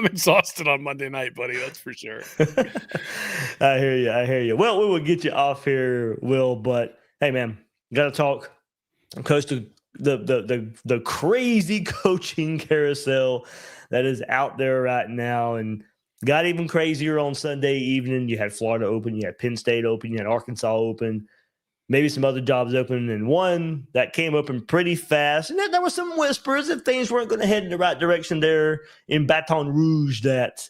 exhausted on Monday night, buddy. That's for sure. I hear you. Well, we will get you off here, Will. But hey, man, got to talk. Coach, the crazy coaching carousel that is out there right now, and got even crazier on Sunday evening. You had Florida open, you had Penn State open, you had Arkansas open. Maybe some other jobs open, and one that came open pretty fast. And there were some whispers if things weren't going to head in the right direction there in Baton Rouge that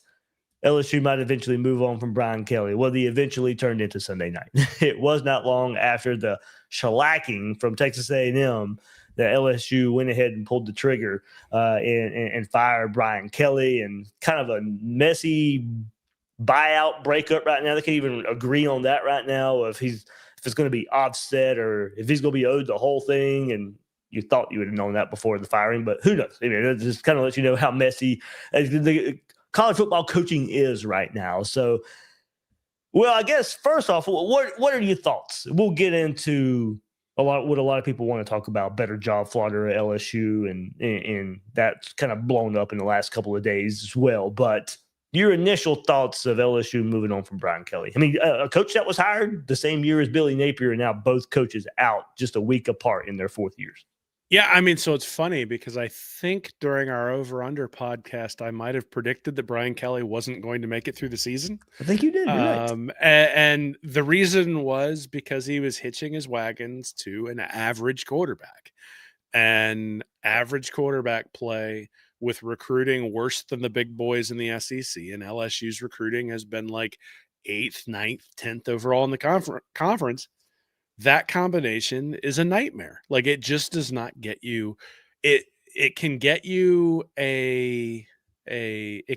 LSU might eventually move on from Brian Kelly. Well, they eventually turned into Sunday night. It was not long after the shellacking from Texas A&M that LSU went ahead and pulled the trigger and fired Brian Kelly, and kind of a messy buyout breakup right now. They can't even agree on that right now if it's going to be offset or if he's going to be owed the whole thing. And you thought you would have known that before the firing, but who knows? I mean, it just kind of lets you know how messy the college football coaching is right now. So, well, I guess first off, what are your thoughts? We'll get into what a lot of people want to talk about, better job Florida at LSU, and that's kind of blown up in the last couple of days as well. But your initial thoughts of LSU moving on from Brian Kelly. I mean, a coach that was hired the same year as Billy Napier, and now both coaches out just a week apart in their fourth years. Yeah, I mean, so it's funny because I think during our over-under podcast, I might have predicted that Brian Kelly wasn't going to make it through the season. I think you did. You're right. And the reason was because he was hitching his wagons to an average quarterback. And average quarterback play with recruiting worse than the big boys in the SEC, and LSU's recruiting has been like 8th, 9th, 10th overall in the conference. That combination is a nightmare. Like, it just does not get you. It can get you it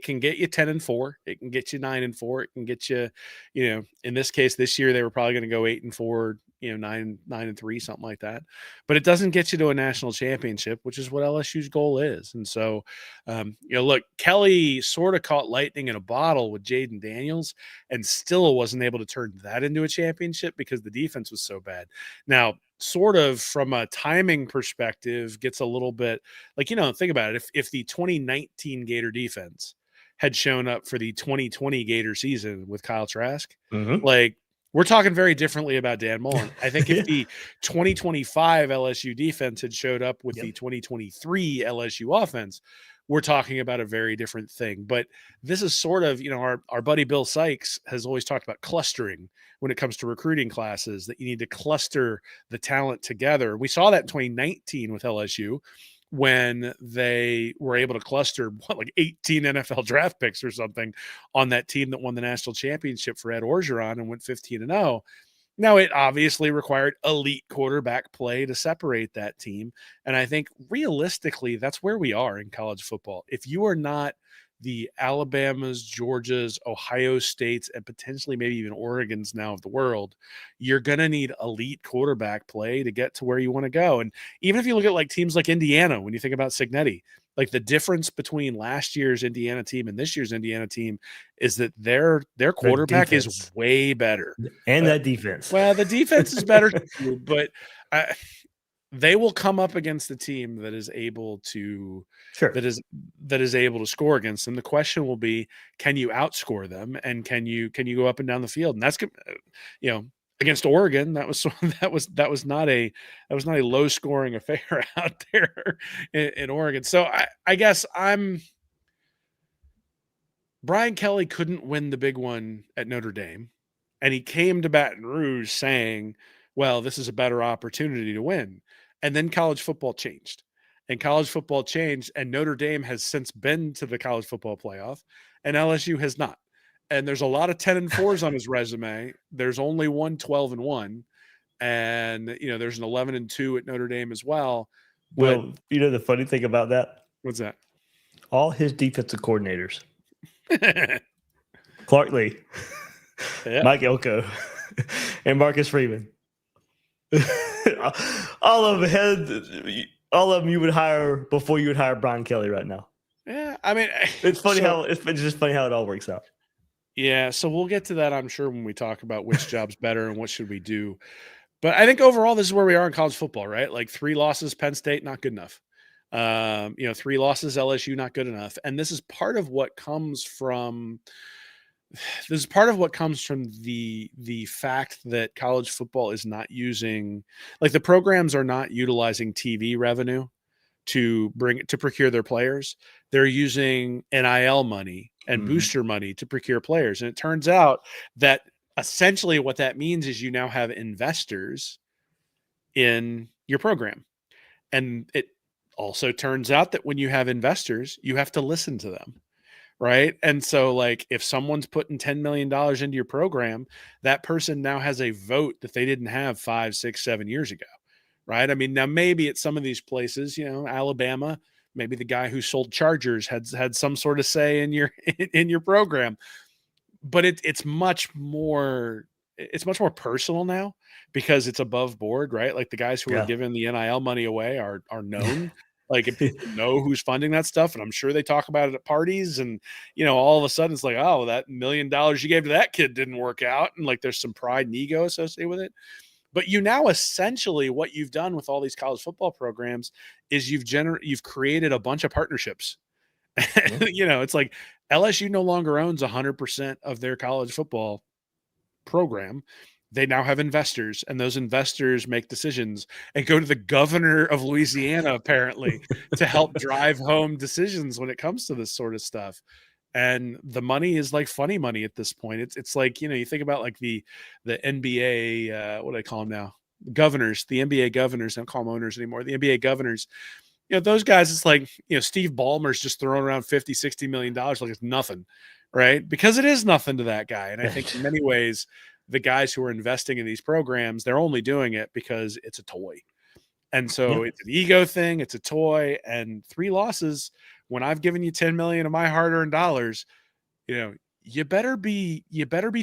can get you 10-4. It can get you 9-4. It can get you, in this case, this year they were probably going to go 8-4, 9-3, something like that. But it doesn't get you to a national championship, which is what LSU's goal is. And so, look, Kelly sort of caught lightning in a bottle with Jaden Daniels and still wasn't able to turn that into a championship because the defense was so bad. Now, sort of from a timing perspective, gets a little bit like, think about it. If the 2019 Gator defense had shown up for the 2020 Gator season with Kyle Trask, like, we're talking very differently about Dan Mullen. I think if the 2025 LSU defense had showed up with the 2023 LSU offense, we're talking about a very different thing. But this is sort of, our buddy Bill Sykes has always talked about clustering when it comes to recruiting classes, that you need to cluster the talent together. We saw that in 2019 with LSU, when they were able to cluster like 18 NFL draft picks or something on that team that won the national championship for Ed Orgeron and went 15-0. Now, it obviously required elite quarterback play to separate that team. And I think realistically, that's where we are in college football. If you are not the Alabamas, Georgias, Ohio States, and potentially maybe even Oregons now of the world, you're going to need elite quarterback play to get to where you want to go. And even if you look at like teams like Indiana, when you think about Cignetti, like the difference between last year's Indiana team and this year's Indiana team is that their quarterback is way better. And that defense. Well, the defense is better too, but they will come up against the team that is able to that is able to score against them. The question will be, can you outscore them, and can you go up and down the field? And that's against Oregon, that was not a low scoring affair out there in Oregon. So I guess Brian Kelly couldn't win the big one at Notre Dame, and he came to Baton Rouge saying, well, this is a better opportunity to win. And then college football changed. And Notre Dame has since been to the college football playoff, and LSU has not. And there's a lot of 10-4s on his resume. There's only one 12-1. And, there's an 11-2 at Notre Dame as well. Well, the funny thing about that? What's that? All his defensive coordinators. Clark Lee, Mike Elko, and Marcus Freeman. All of them you would hire before you would hire Brian Kelly right now. Yeah, I mean, It's funny it's just funny how it all works out. Yeah, so we'll get to that, I'm sure, when we talk about which job's better and what should we do. But I think overall, this is where we are in college football, right? Like 3 losses, Penn State, not good enough. 3 losses, LSU, not good enough. And this is part of what comes from the fact that college football is not using, like, the programs are not utilizing TV revenue to procure their players. They're using NIL money and booster money to procure players. And it turns out that essentially what that means is you now have investors in your program. And it also turns out that when you have investors, you have to listen to them. Right. And so, like, if someone's putting $10 million into your program, that person now has a vote that they didn't have 5, 6, 7 years ago. Right. I mean, now maybe at some of these places, Alabama, maybe the guy who sold Chargers had some sort of say in your program, but it's much more personal now because it's above board, right? Like the guys who are giving the NIL money away are known. Like, if people know who's funding that stuff, and I'm sure they talk about it at parties, and all of a sudden it's like, oh, that $1 million you gave to that kid didn't work out, and like there's some pride and ego associated with it. But now essentially what you've done with all these college football programs is you've created a bunch of partnerships. It's like LSU no longer owns 100% of their college football program. They now have investors, and those investors make decisions and go to the governor of Louisiana, apparently, to help drive home decisions when it comes to this sort of stuff. And the money is like funny money at this point. It's like, you think about like the NBA, what do I call them now? Governors, the NBA governors. I don't call them owners anymore. The NBA governors, those guys, it's like, Steve Ballmer's just throwing around $50-60 million like it's nothing, right? Because it is nothing to that guy. And I think in many ways, the guys who are investing in these programs, they're only doing it because it's a toy. And so it's an ego thing. It's a toy. And 3 losses, when I've given you 10 million of my hard-earned dollars, you better be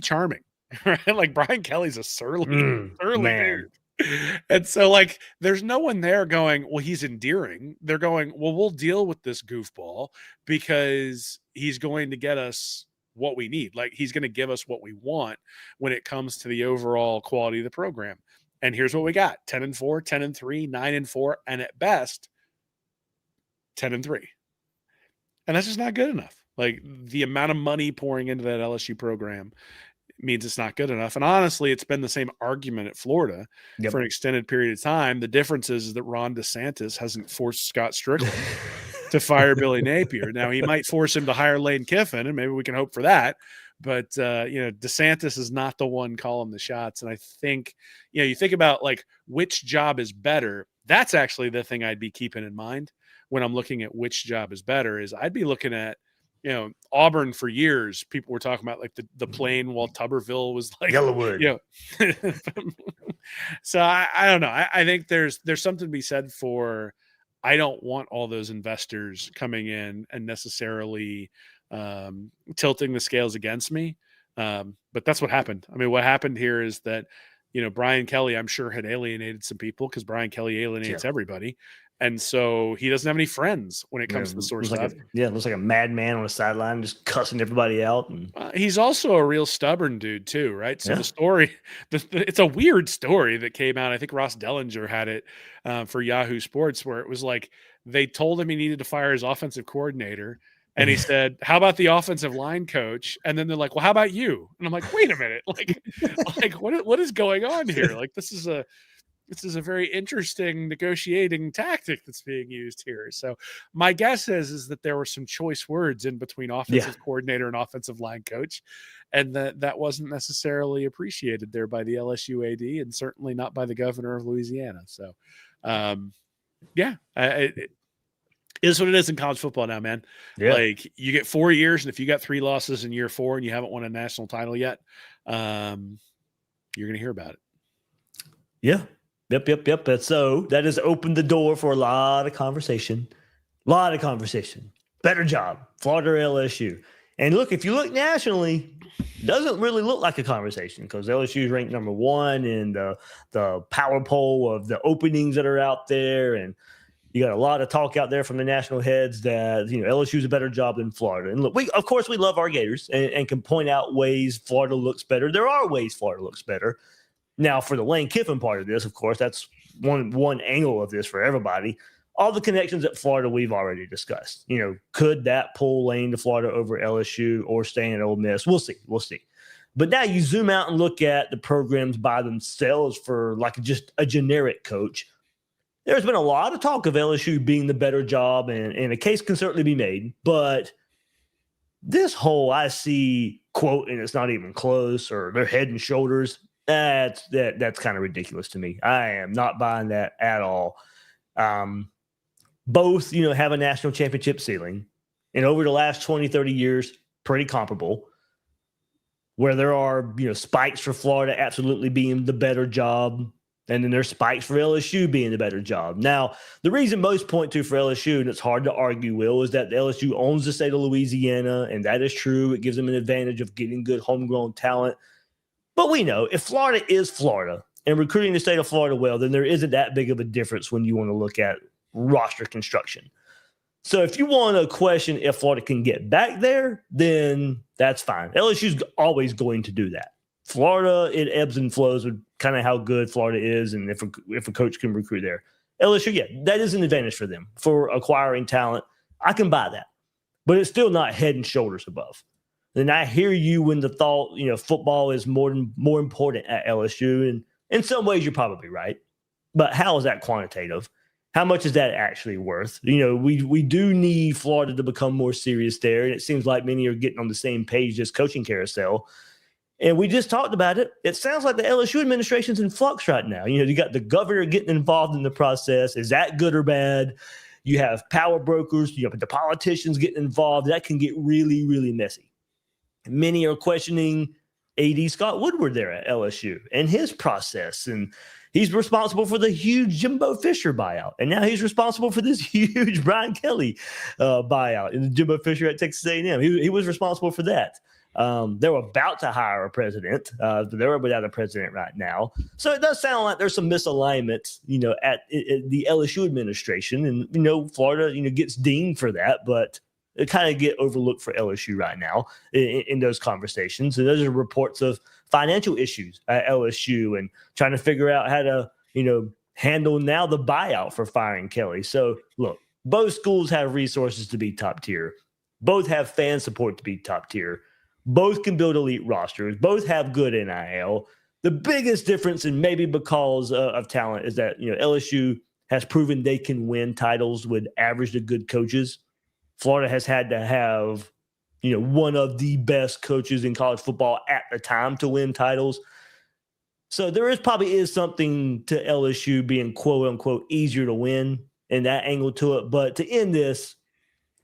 charming, right? Like Brian Kelly's a surly man. Dude. And so, like, there's no one there going, well, he's endearing. They're going, well, we'll deal with this goofball because he's going to get us what we need. Like, he's going to give us what we want when it comes to the overall quality of the program. And here's what we got: 10-4, 10-3, 9-4, and at best 10-3. And that's just not good enough. Like, the amount of money pouring into that LSU program means it's not good enough. And honestly, it's been the same argument at Florida for an extended period of time. The difference is that Ron DeSantis hasn't forced Scott Strickland to fire Billy Napier. Now, he might force him to hire Lane Kiffin, and maybe we can hope for that. But, DeSantis is not the one calling the shots. And I think, you think about, like, which job is better. That's actually the thing I'd be keeping in mind when I'm looking at which job is better. Is I'd be looking at, Auburn. For years, people were talking about like the plane while Tuberville was like Yellowwood. So I don't know. I think there's something to be said for, I don't want all those investors coming in and necessarily tilting the scales against me. But that's what happened. I mean, what happened here is that, Brian Kelly, I'm sure, had alienated some people, because Brian Kelly alienates everybody. And so he doesn't have any friends when it comes to the sort of stuff. Looks like a madman on the sideline, just cussing everybody out. And he's also a real stubborn dude too, right? So the story, it's a weird story that came out. I think Ross Dellinger had it for Yahoo Sports, where it was like they told him he needed to fire his offensive coordinator. And he said, how about the offensive line coach? And then they're like, well, how about you? And I'm like, wait a minute. Like what is going on here? Like, this is a very interesting negotiating tactic that's being used here. So my guess is that there were some choice words in between offensive coordinator and offensive line coach, and that wasn't necessarily appreciated there by the LSU AD, and certainly not by the governor of Louisiana. So, it is what it is in college football now, man. Yeah. Like, you get 4 years, and if you got 3 losses in year 4 and you haven't won a national title yet, you're going to hear about it. Yeah. Yep. So that has opened the door for a lot of conversation. Better job, Florida or LSU. And look, if you look nationally, it doesn't really look like a conversation, because LSU is ranked number 1 in the power poll of the openings that are out there. And, You got a lot of talk out there from the national heads that, LSU's a better job than Florida. And look, of course, we love our Gators and can point out ways Florida looks better. There are ways Florida looks better. Now, for the Lane Kiffin part of this, of course, that's one angle of this for everybody. All the connections at Florida we've already discussed. Could that pull Lane to Florida over LSU or staying at Ole Miss? We'll see. But now you zoom out and look at the programs by themselves for like just a generic coach. There's been a lot of talk of LSU being the better job, and a case can certainly be made. But this whole I see quote, and it's not even close, or they're head and shoulders, that's kind of ridiculous to me. I am not buying that at all. Both, have a national championship ceiling, and over the last 20, 30 years, pretty comparable, where there are, spikes for Florida absolutely being the better job, and then there's spikes for LSU being the better job. Now, the reason most point to for LSU, and it's hard to argue, Will, is that LSU owns the state of Louisiana, and that is true. It gives them an advantage of getting good homegrown talent. But we know if Florida is Florida and recruiting the state of Florida well, then there isn't that big of a difference when you want to look at roster construction. So if you want to question if Florida can get back there, then that's fine. LSU's always going to do that. Florida, it ebbs and flows with kind of how good Florida is and if a coach can recruit there. LSU, yeah, that is an advantage for them for acquiring talent. I can buy that. But it's still not head and shoulders above. And I hear you when the thought, football is more important at LSU. And in some ways, you're probably right. But how is that quantitative? How much is that actually worth? We do need Florida to become more serious there. And it seems like many are getting on the same page, this coaching carousel. And we just talked about it. It sounds like the LSU administration's in flux right now. You got the governor getting involved in the process. Is that good or bad? You have power brokers, the politicians getting involved. That can get really, really messy. Many are questioning AD Scott Woodward there at LSU and his process. And he's responsible for the huge Jimbo Fisher buyout. And now he's responsible for this huge Brian Kelly buyout and Jimbo Fisher at Texas A&M. He was responsible for that. They were about to hire a president. They're without a president right now. So it does sound like there's some misalignment, at the LSU administration. And, Florida, gets dinged for that. But it kind of get overlooked for LSU right now in those conversations. And those are reports of financial issues at LSU and trying to figure out how to, handle now the buyout for firing Kelly. So look, both schools have resources to be top tier. Both have fan support to be top tier. Both can build elite rosters. Both have good NIL. The biggest difference, and maybe because of talent, is that, LSU has proven they can win titles with average to good coaches. Florida has had to have, one of the best coaches in college football at the time to win titles. So there probably is something to LSU being quote unquote easier to win and that angle to it. But to end this,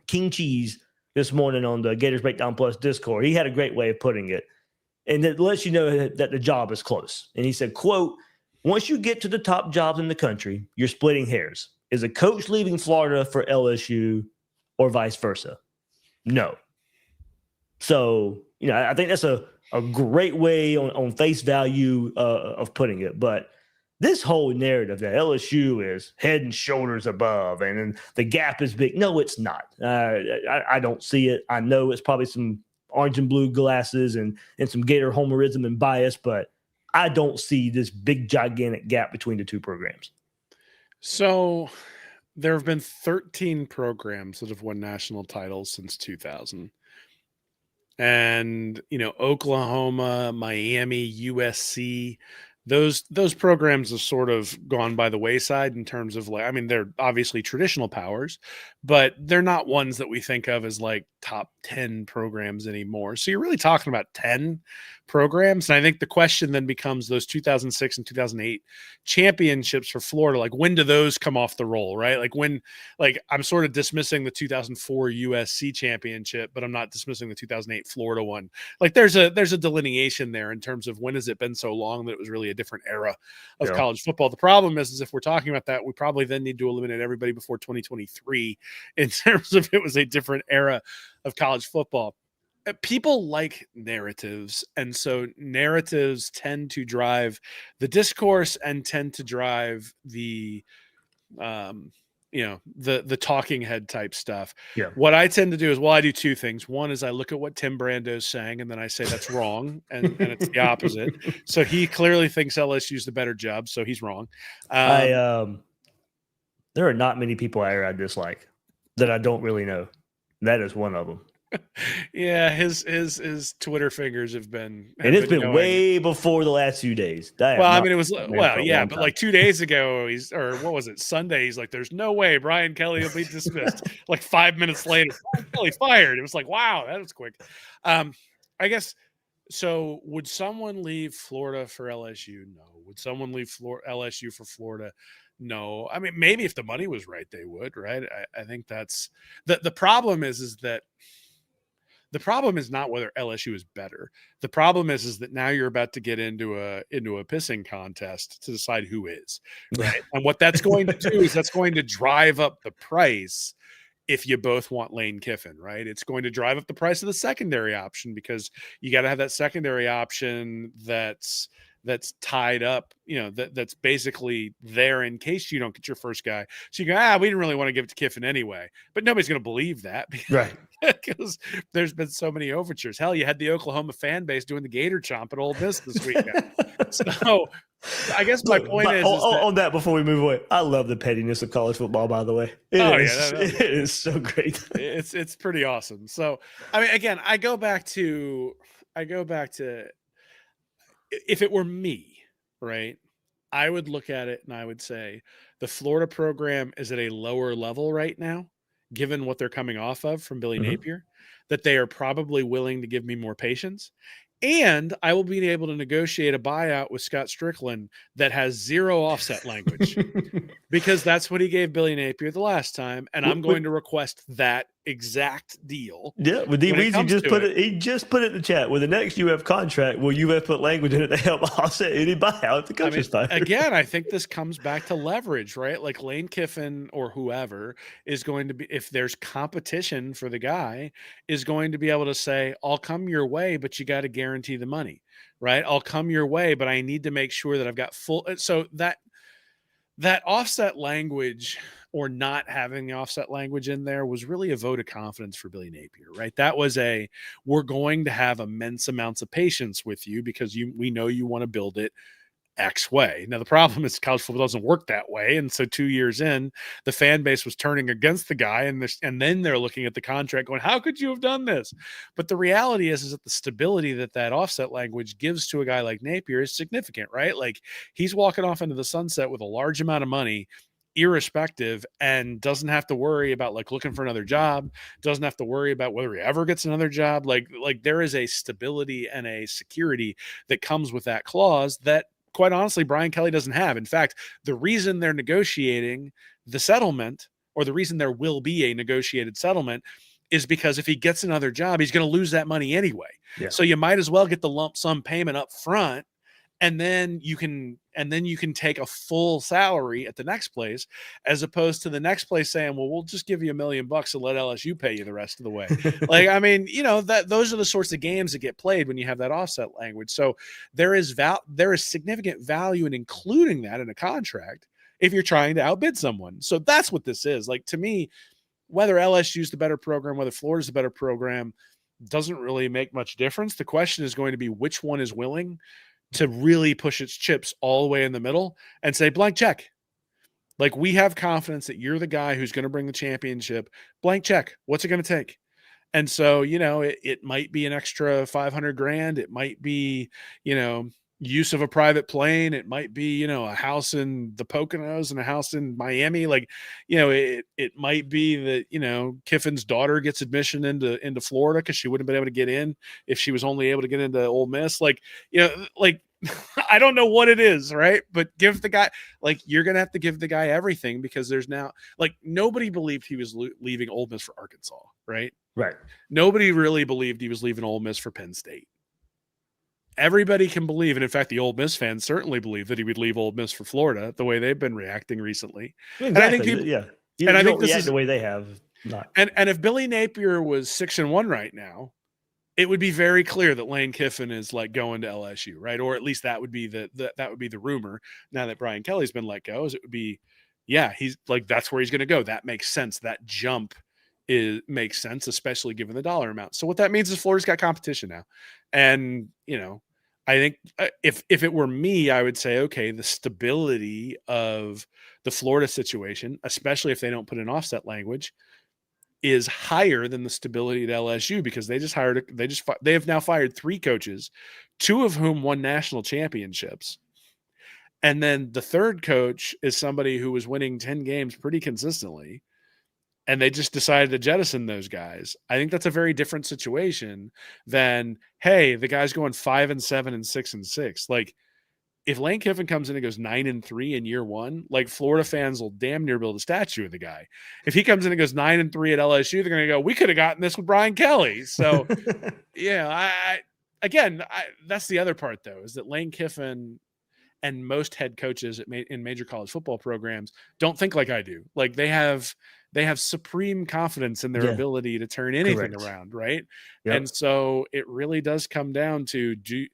King Cheese this morning on the Gators Breakdown Plus Discord, he had a great way of putting it. And it lets you know that the job is close. And he said, quote, once you get to the top jobs in the country, you're splitting hairs. Is a coach leaving Florida for LSU or vice versa? No. So, I think that's a great way on face value of putting it. But this whole narrative that LSU is head and shoulders above and the gap is big. No, it's not. I don't see it. I know it's probably some orange and blue glasses and some Gator homerism and bias, but I don't see this big, gigantic gap between the two programs. So there have been 13 programs that have won national titles since 2000. And, Oklahoma, Miami, USC, those programs have sort of gone by the wayside in terms of they're obviously traditional powers, but they're not ones that we think of as like top 10 programs anymore. So you're really talking about 10 programs. And I think the question then becomes those 2006 and 2008 championships for Florida. Like, when do those come off the roll, right? I'm sort of dismissing the 2004 USC championship, but I'm not dismissing the 2008 Florida one. There's a delineation there in terms of when has it been so long that it was really a different era of college football. The problem is if we're talking about that, we probably then need to eliminate everybody before 2023 in terms of it was a different era of college football. People like narratives, and so narratives tend to drive the discourse and tend to drive the the talking head type stuff. Yeah. What I tend to do is, I do two things. One is I look at what Tim Brando's saying, and then I say that's wrong, and it's the opposite. So he clearly thinks LSU's the better job, so he's wrong. There are not many people I dislike that I don't really know. That is one of them. Yeah, his Twitter fingers have been. And it's been way before the last few days. It was but like 2 days ago, what was it, Sunday? He's like, "There's no way Brian Kelly will be dismissed." Like 5 minutes later, Brian Kelly fired. It was like, wow, that was quick. I guess. So, would someone leave Florida for LSU? No. Would someone leave LSU for Florida? No. I mean, maybe if the money was right, they would. Right? I think that's the problem. Is that. The problem is not whether LSU is better. The problem is that now you're about to get into a pissing contest to decide who is, right? And what that's going to do is that's going to drive up the price if you both want Lane Kiffin, right? It's going to drive up the price of the secondary option because you got to have that secondary option that's tied up, that's basically there in case you don't get your first guy. So you go, we didn't really want to give it to Kiffin anyway, but nobody's going to believe that, right? Because there's been so many overtures. Hell, you had the Oklahoma fan base doing the Gator chomp at Ole Miss this weekend. So I guess my point is on that before we move away, I love the pettiness of college football, by the way. It is so great. It's pretty awesome. So, I mean, again, I go back to if it were me, right, I would look at it and I would say the Florida program is at a lower level right now, given what they're coming off of from Billy Napier, that they are probably willing to give me more patience. And I will be able to negotiate a buyout with Scott Strickland that has zero offset language because that's what he gave Billy Napier the last time. And I'm going to request that exact deal. Yeah, but he just put it in the chat. With the next UF contract, will UF put language in it to help offset any buyout if the coach is fired? Again, I think this comes back to leverage, right? Like Lane Kiffin or whoever is going to be, if there's competition for the guy, is going to be able to say, I'll come your way, but you got to guarantee the money, right? I'll come your way, but I need to make sure that I've got full. So that offset language or not having the offset language in there was really a vote of confidence for Billy Napier, right? That was we're going to have immense amounts of patience with you because we know you want to build it X way. Now, the problem is college football doesn't work that way. And so 2 years in, the fan base was turning against the guy. And then they're looking at the contract going, how could you have done this? But the reality is that the stability that offset language gives to a guy like Napier is significant, right? Like he's walking off into the sunset with a large amount of money, irrespective, and doesn't have to worry about like looking for another job, doesn't have to worry about whether he ever gets another job. Like there is a stability and a security that comes with that clause that, quite honestly, Brian Kelly doesn't have. In fact, the reason they're negotiating the settlement, or the reason there will be a negotiated settlement, is because if he gets another job, he's going to lose that money anyway. Yeah. So you might as well get the lump sum payment up front, and then you can take a full salary at the next place, as opposed to the next place saying, well, we'll just give you $1 million and let LSU pay you the rest of the way. Like, I mean, those are the sorts of games that get played when you have that offset language. So there is significant value in including that in a contract if you're trying to outbid someone. So that's what this is. Like, to me, whether LSU is the better program, whether Florida's the better program, doesn't really make much difference. The question is going to be which one is willing to really push its chips all the way in the middle and say, blank check. Like, we have confidence that you're the guy who's going to bring the championship. Blank check. What's it going to take? And so, it might be an extra $500,000. It might be, use of a private plane. It might be, a house in the Poconos and a house in Miami. Like, it might be that, Kiffin's daughter gets admission into Florida because she wouldn't have been able to get in if she was only able to get into Ole Miss. Like, I don't know what it is, right? But give the guy, you're going to have to give the guy everything, because there's now, nobody believed he was leaving Ole Miss for Arkansas, right? Right. Nobody really believed he was leaving Ole Miss for Penn State. Everybody can believe, and in fact, the Ole Miss fans certainly believe that he would leave Ole Miss for Florida, the way they've been reacting recently. Exactly. And I think people, and I think this is the way they have. Not. And if Billy Napier was 6-1 right now, it would be very clear that Lane Kiffin is going to LSU, right? Or at least that would be the rumor. Now that Brian Kelly's been let go, is it would be yeah, he's like, that's where he's going to go. That makes sense. That jump makes sense, especially given the dollar amount. So what that means is Florida's got competition now. And, I think if it were me, I would say, okay, the stability of the Florida situation, especially if they don't put in offset language, is higher than the stability at LSU, because they have now fired 3 coaches, 2 of whom won national championships. And then the third coach is somebody who was winning 10 games pretty consistently, and they just decided to jettison those guys. I think that's a very different situation than, hey, the guy's going 5-7 and 6-6. Like, if Lane Kiffin comes in and goes 9-3 in year 1, like, Florida fans will damn near build a statue of the guy. If he comes in and goes 9-3 at LSU, they're going to go, we could have gotten this with Brian Kelly. So, yeah, that's the other part, though, is that Lane Kiffin and most head coaches in major college football programs don't think like I do. Like, they have supreme confidence in their ability to turn anything around, right? Yep. And so it really does come down to, do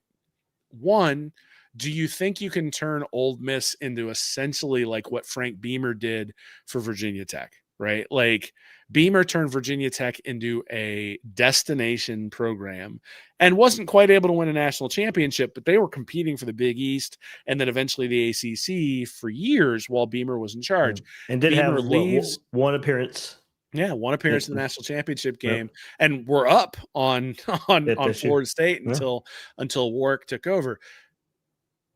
you think you can turn Ole Miss into essentially like what Frank Beamer did for Virginia Tech, right? Like, Beamer turned Virginia Tech into a destination program and wasn't quite able to win a national championship, but they were competing for the Big East and then eventually the ACC for years while Beamer was in charge. And did Beamer have one appearance. Yeah, one appearance in the national championship game, and we're up on Florida State until Warwick took over.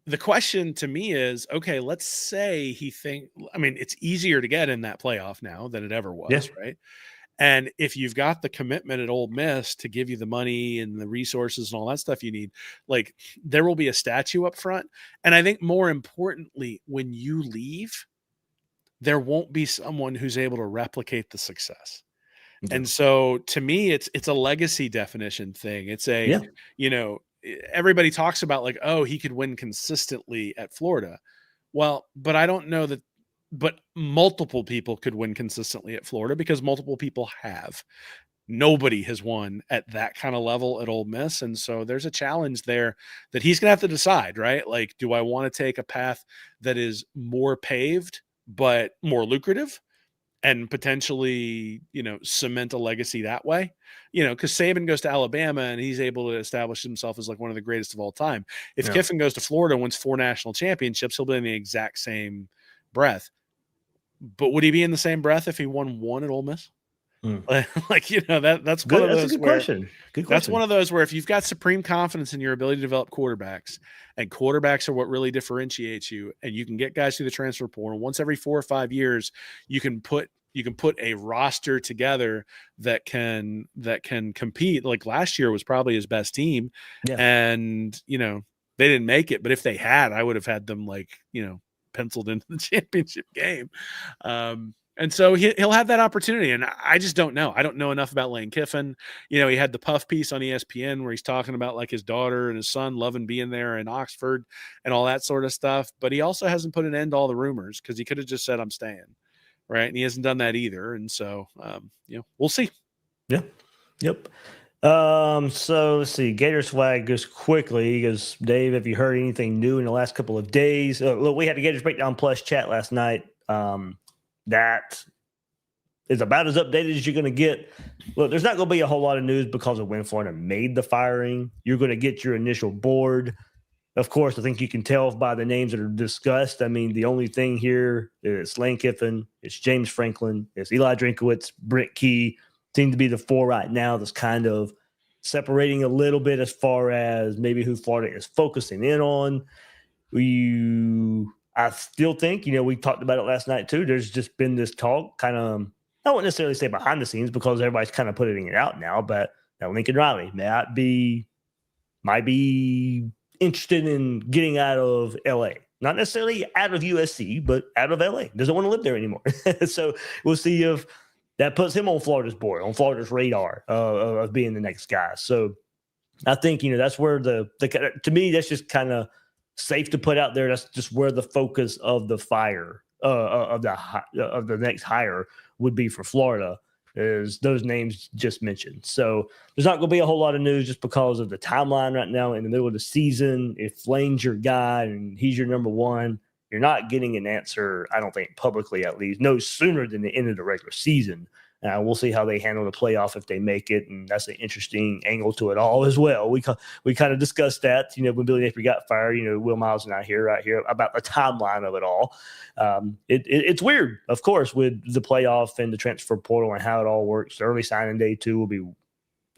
The question to me is, okay, let's say it's easier to get in that playoff now than it ever was, right? And if you've got the commitment at Ole Miss to give you the money and the resources and all that stuff you need, like, there will be a statue up front. And I think more importantly, when you leave, there won't be someone who's able to replicate the success. Okay. And so to me, it's a legacy definition thing. It's everybody talks about, like, oh, he could win consistently at Florida. Well, but I don't know that, but multiple people could win consistently at Florida, because multiple people have. Nobody has won at that kind of level at Ole Miss. And so there's a challenge there that he's going to have to decide, right? Like, do I want to take a path that is more paved, but more lucrative, and potentially, cement a legacy that way? Because Saban goes to Alabama and he's able to establish himself as like one of the greatest of all time. If Kiffin goes to Florida and wins 4 national championships, he'll be in the exact same breath. But would he be in the same breath if he won 1 at Ole Miss? That's one of those. That's a good question. That's one of those where, if you've got supreme confidence in your ability to develop quarterbacks, and quarterbacks are what really differentiates you, and you can get guys through the transfer portal once every 4 or 5 years, you can put a roster together that can compete. Like, last year was probably his best team, and they didn't make it. But if they had, I would have had them penciled into the championship game. And so he'll have that opportunity. And I just don't know. I don't know enough about Lane Kiffin. He had the Puff piece on ESPN where he's talking about, like, his daughter and his son loving being there in Oxford and all that sort of stuff. But he also hasn't put an end to all the rumors, because he could have just said, I'm staying. Right. And he hasn't done that either. And so, we'll see. Yeah. Yep. So let's see. Gators flag goes quickly. He goes, Dave, have you heard anything new in the last couple of days? Look, we had a Gators Breakdown Plus chat last night. That is about as updated as you're going to get. Look, there's not going to be a whole lot of news because of when Florida made the firing. You're going to get your initial board. Of course, I think you can tell by the names that are discussed. I mean, the only thing here is Lane Kiffin, it's James Franklin, it's Eli Drinkowitz, Brent Key. Seem to be the 4 right now that's kind of separating a little bit as far as maybe who Florida is focusing in on. I still think, we talked about it last night too. There's just been this talk, kind of, I won't necessarily say behind the scenes, because everybody's kind of putting it out now, but that Lincoln Riley might be interested in getting out of LA. Not necessarily out of USC, but out of LA. Doesn't want to live there anymore. So we'll see if that puts him on Florida's board, on Florida's radar of being the next guy. So I think, that's where to me, that's just kind of safe to put out there. That's just where the focus of the fire of the next hire would be for Florida, is those names just mentioned. So there's not going to be a whole lot of news, just because of the timeline right now in the middle of the season. If Lane's your guy and he's your number 1, you're not getting an answer, I don't think publicly at least, no sooner than the end of the regular season. We'll see how they handle the playoff if they make it, and that's an interesting angle to it all as well. We kind of discussed that, when Billy Napier got fired. Will Miles and I right here about the timeline of it all. It's weird, of course, with the playoff and the transfer portal and how it all works. Early signing day too will be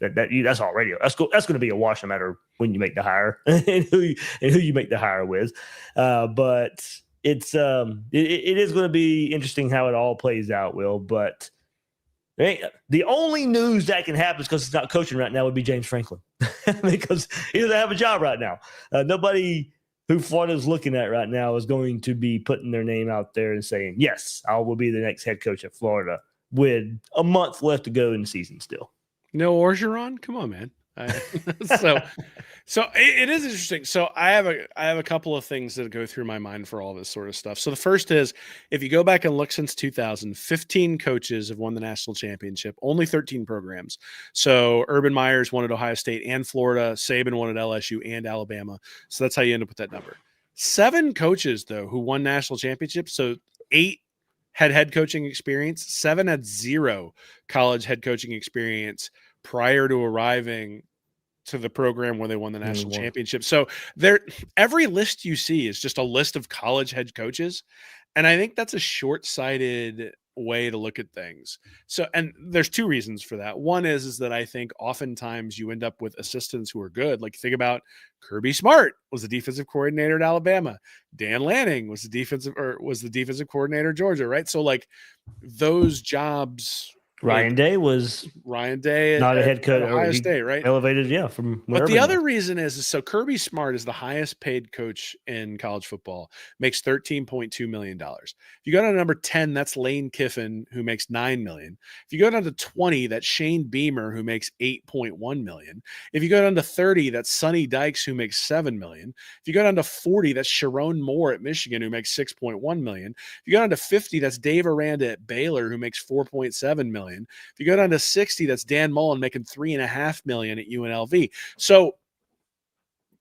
that's all radio. That's cool. That's going to be a wash no matter when you make the hire and who you make the hire with. But it is going to be interesting how it all plays out, Will. But the only news that can happen is because he's not coaching right now would be James Franklin because he doesn't have a job right now. Nobody who Florida's looking at right now is going to be putting their name out there and saying, yes, I will be the next head coach at Florida with a month left to go in the season still. No Orgeron? Come on, man. So it is interesting. So I have a couple of things that go through my mind for all this sort of stuff. So the first is, if you go back and look since 2000, 15 coaches have won the national championship, only 13 programs. So Urban Meyers won at Ohio State and Florida. Saban won at LSU and Alabama. So that's how you end up with that number. 7 coaches, though, who won national championships. So 8 had head coaching experience. 7 had 0 college head coaching experience prior to arriving to the program where they won the national championship. So every list you see is just a list of college head coaches. And I think that's a short-sighted way to look at things. So, and there's 2 reasons for that. One is that I think oftentimes you end up with assistants who are good. Like, think about Kirby Smart was the defensive coordinator at Alabama. Dan Lanning was the defensive coordinator at Georgia, right? So like those jobs. Ryan Day not a head coach at Ohio State, right? Elevated, yeah. But the other reason is so Kirby Smart is the highest paid coach in college football, makes $13.2 million. If you go down to number 10, that's Lane Kiffin, who makes $9 million. If you go down to 20, that's Shane Beamer, who makes $8.1 million. If you go down to 30, that's Sonny Dykes, who makes $7 million. If you go down to 40, that's Sharon Moore at Michigan, who makes $6.1 million. If you go down to 50, that's Dave Aranda at Baylor, who makes $4.7 million. If you go down to 60, that's Dan Mullen making $3.5 million at UNLV. So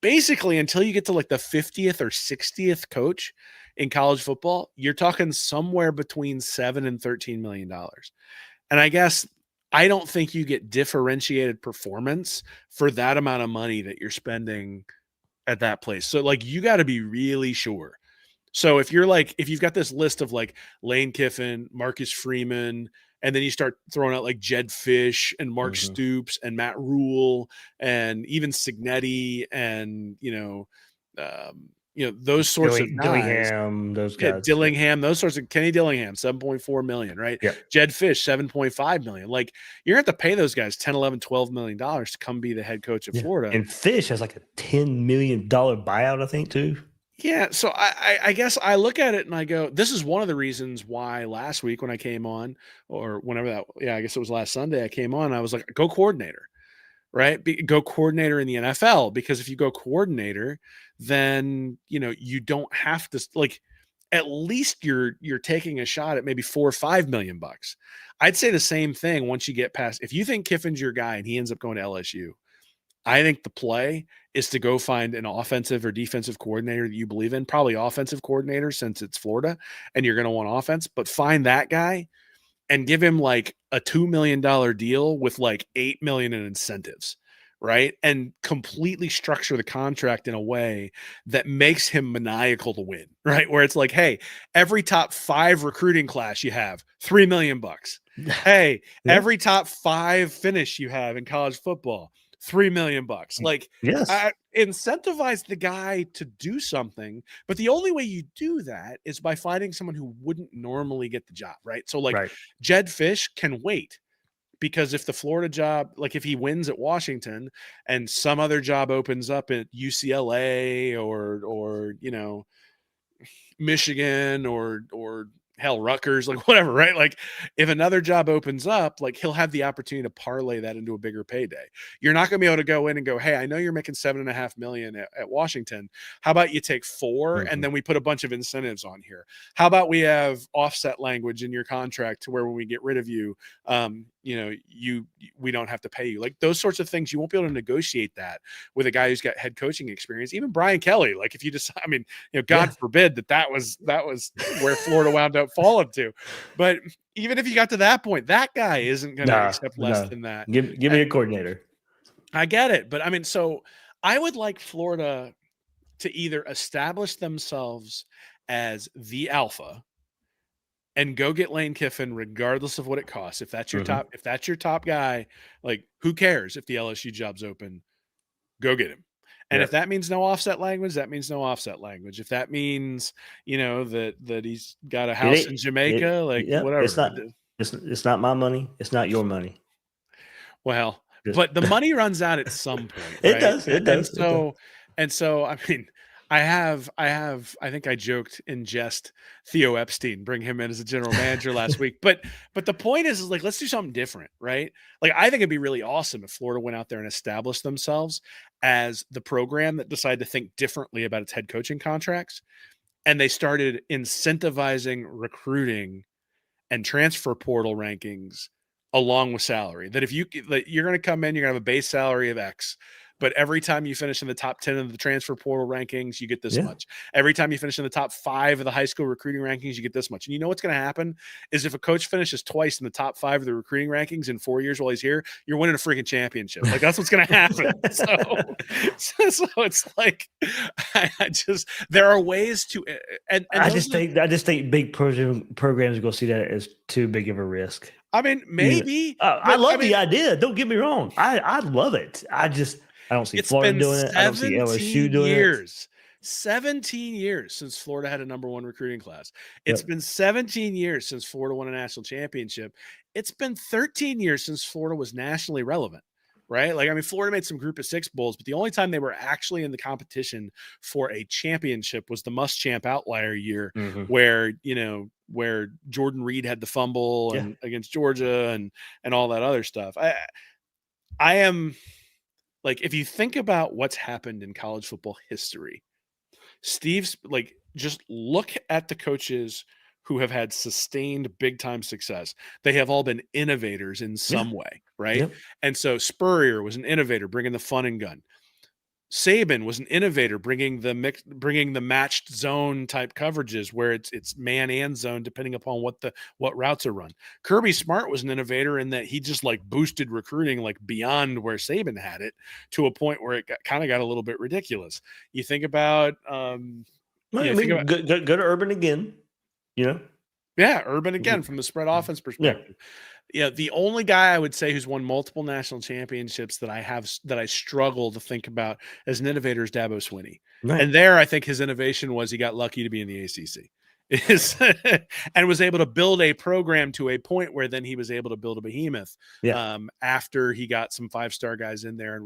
basically, until you get to like the 50th or 60th coach in college football, you're talking somewhere between $7 and $13 million. And I guess I don't think you get differentiated performance for that amount of money that you're spending at that place. So like, you got to be really sure. So if you've got this list of like Lane Kiffin, Marcus Freeman, and then you start throwing out like Jed Fish and Mark Stoops and Matt Rule and even Signetti and those sorts of guys. Dillingham, those guys. Dillingham, those sorts of Kenny Dillingham, $7.4 million, right? Yeah. Jed Fish, $7.5 million. Like, you're going to have to pay those guys $10, $11, $12 million to come be the head coach of Florida. And Fish has like a $10 million buyout, I think, too. Yeah, so I guess I look at it and I go, this is one of the reasons why last week when I came on, or whenever I guess it was last Sunday I came on, I was like, go coordinator, right? Go coordinator in the NFL, because if you go coordinator, then, you don't have to, like, at least you're taking a shot at maybe $4 or $5 million. I'd say the same thing once you get past, if you think Kiffin's your guy and he ends up going to LSU, I think the play is to go find an offensive or defensive coordinator that you believe in, probably offensive coordinator since it's Florida and you're going to want offense, but find that guy and give him like a $2 million deal with like $8 million in incentives, right? And completely structure the contract in a way that makes him maniacal to win, right? Where it's like, hey, every top 5 recruiting class you have, $3 million. Hey, every top 5 finish you have in college football, $3 million. Like, yes. Incentivize the guy to do something, but the only way you do that is by finding someone who wouldn't normally get the job, right? So like Jed Fish can wait, because if the Florida job, like if he wins at Washington and some other job opens up at UCLA or Michigan or hell, Rutgers, like whatever, right? Like if another job opens up, like he'll have the opportunity to parlay that into a bigger payday. You're not going to be able to go in and go, hey, I know you're making $7.5 million at Washington. How about you take 4 and then we put a bunch of incentives on here? How about we have offset language in your contract to where when we get rid of you, we don't have to pay you. Like those sorts of things, you won't be able to negotiate that with a guy who's got head coaching experience. Even Brian Kelly, like if you just, I mean, God forbid that was where Florida wound up falling to. But even if you got to that point, that guy isn't going to accept less than that. Give me a coordinator. I get it. But I mean, so I would like Florida to either establish themselves as the alpha and go get Lane Kiffin regardless of what it costs. If that's your top guy, like who cares if the LSU job's open, go get him. And if that means no offset language, that means no offset language. If that means, that he's got a house in Jamaica, whatever. It's not my money. It's not your money. Well, but the money runs out at some point. It right? does. It does. And so, I mean, I think I joked in jest, Theo Epstein, bring him in as a general manager last week. But the point is like, let's do something different, right? Like, I think it'd be really awesome if Florida went out there and established themselves as the program that decided to think differently about its head coaching contracts. And they started incentivizing recruiting and transfer portal rankings along with salary. That if you're going to come in, you're going to have a base salary of X. But every time you finish in the top 10 of the transfer portal rankings, you get this much. Every time you finish in the top 5 of the high school recruiting rankings, you get this much. And you know what's going to happen is if a coach finishes twice in the top 5 of the recruiting rankings in 4 years while he's here, you're winning a freaking championship. Like that's what's going to happen. So it's like, there are ways to, and I just think big programs are going to see that as too big of a risk. I mean, maybe. I love the idea. Don't get me wrong. I love it. I don't see Florida doing it. I don't see LSU doing it. 17 years since Florida had a number 1 recruiting class. It's been 17 years since Florida won a national championship. It's been 13 years since Florida was nationally relevant, right? Like, I mean, Florida made some Group of 6 bowls, but the only time they were actually in the competition for a championship was the Muschamp outlier year where Jordan Reed had the fumble and against Georgia and all that other stuff. I am... Like, if you think about what's happened in college football history, just look at the coaches who have had sustained big-time success. They have all been innovators in some way, right? Yep. And so Spurrier was an innovator, bringing the fun and gun. Saban was an innovator, bringing the matched zone type coverages where it's man and zone depending upon what routes are run. Kirby Smart was an innovator in that he just like boosted recruiting like beyond where Saban had it to a point where it kind of got a little bit ridiculous. You think about, go to Urban again, Yeah, Urban again from the spread offense perspective. Yeah, the only guy I would say who's won multiple national championships that I struggle to think about as an innovator is Dabo Swinney. Right. And there, I think his innovation was he got lucky to be in the ACC. And was able to build a program to a point where then he was able to build a behemoth after he got some 5-star guys in there and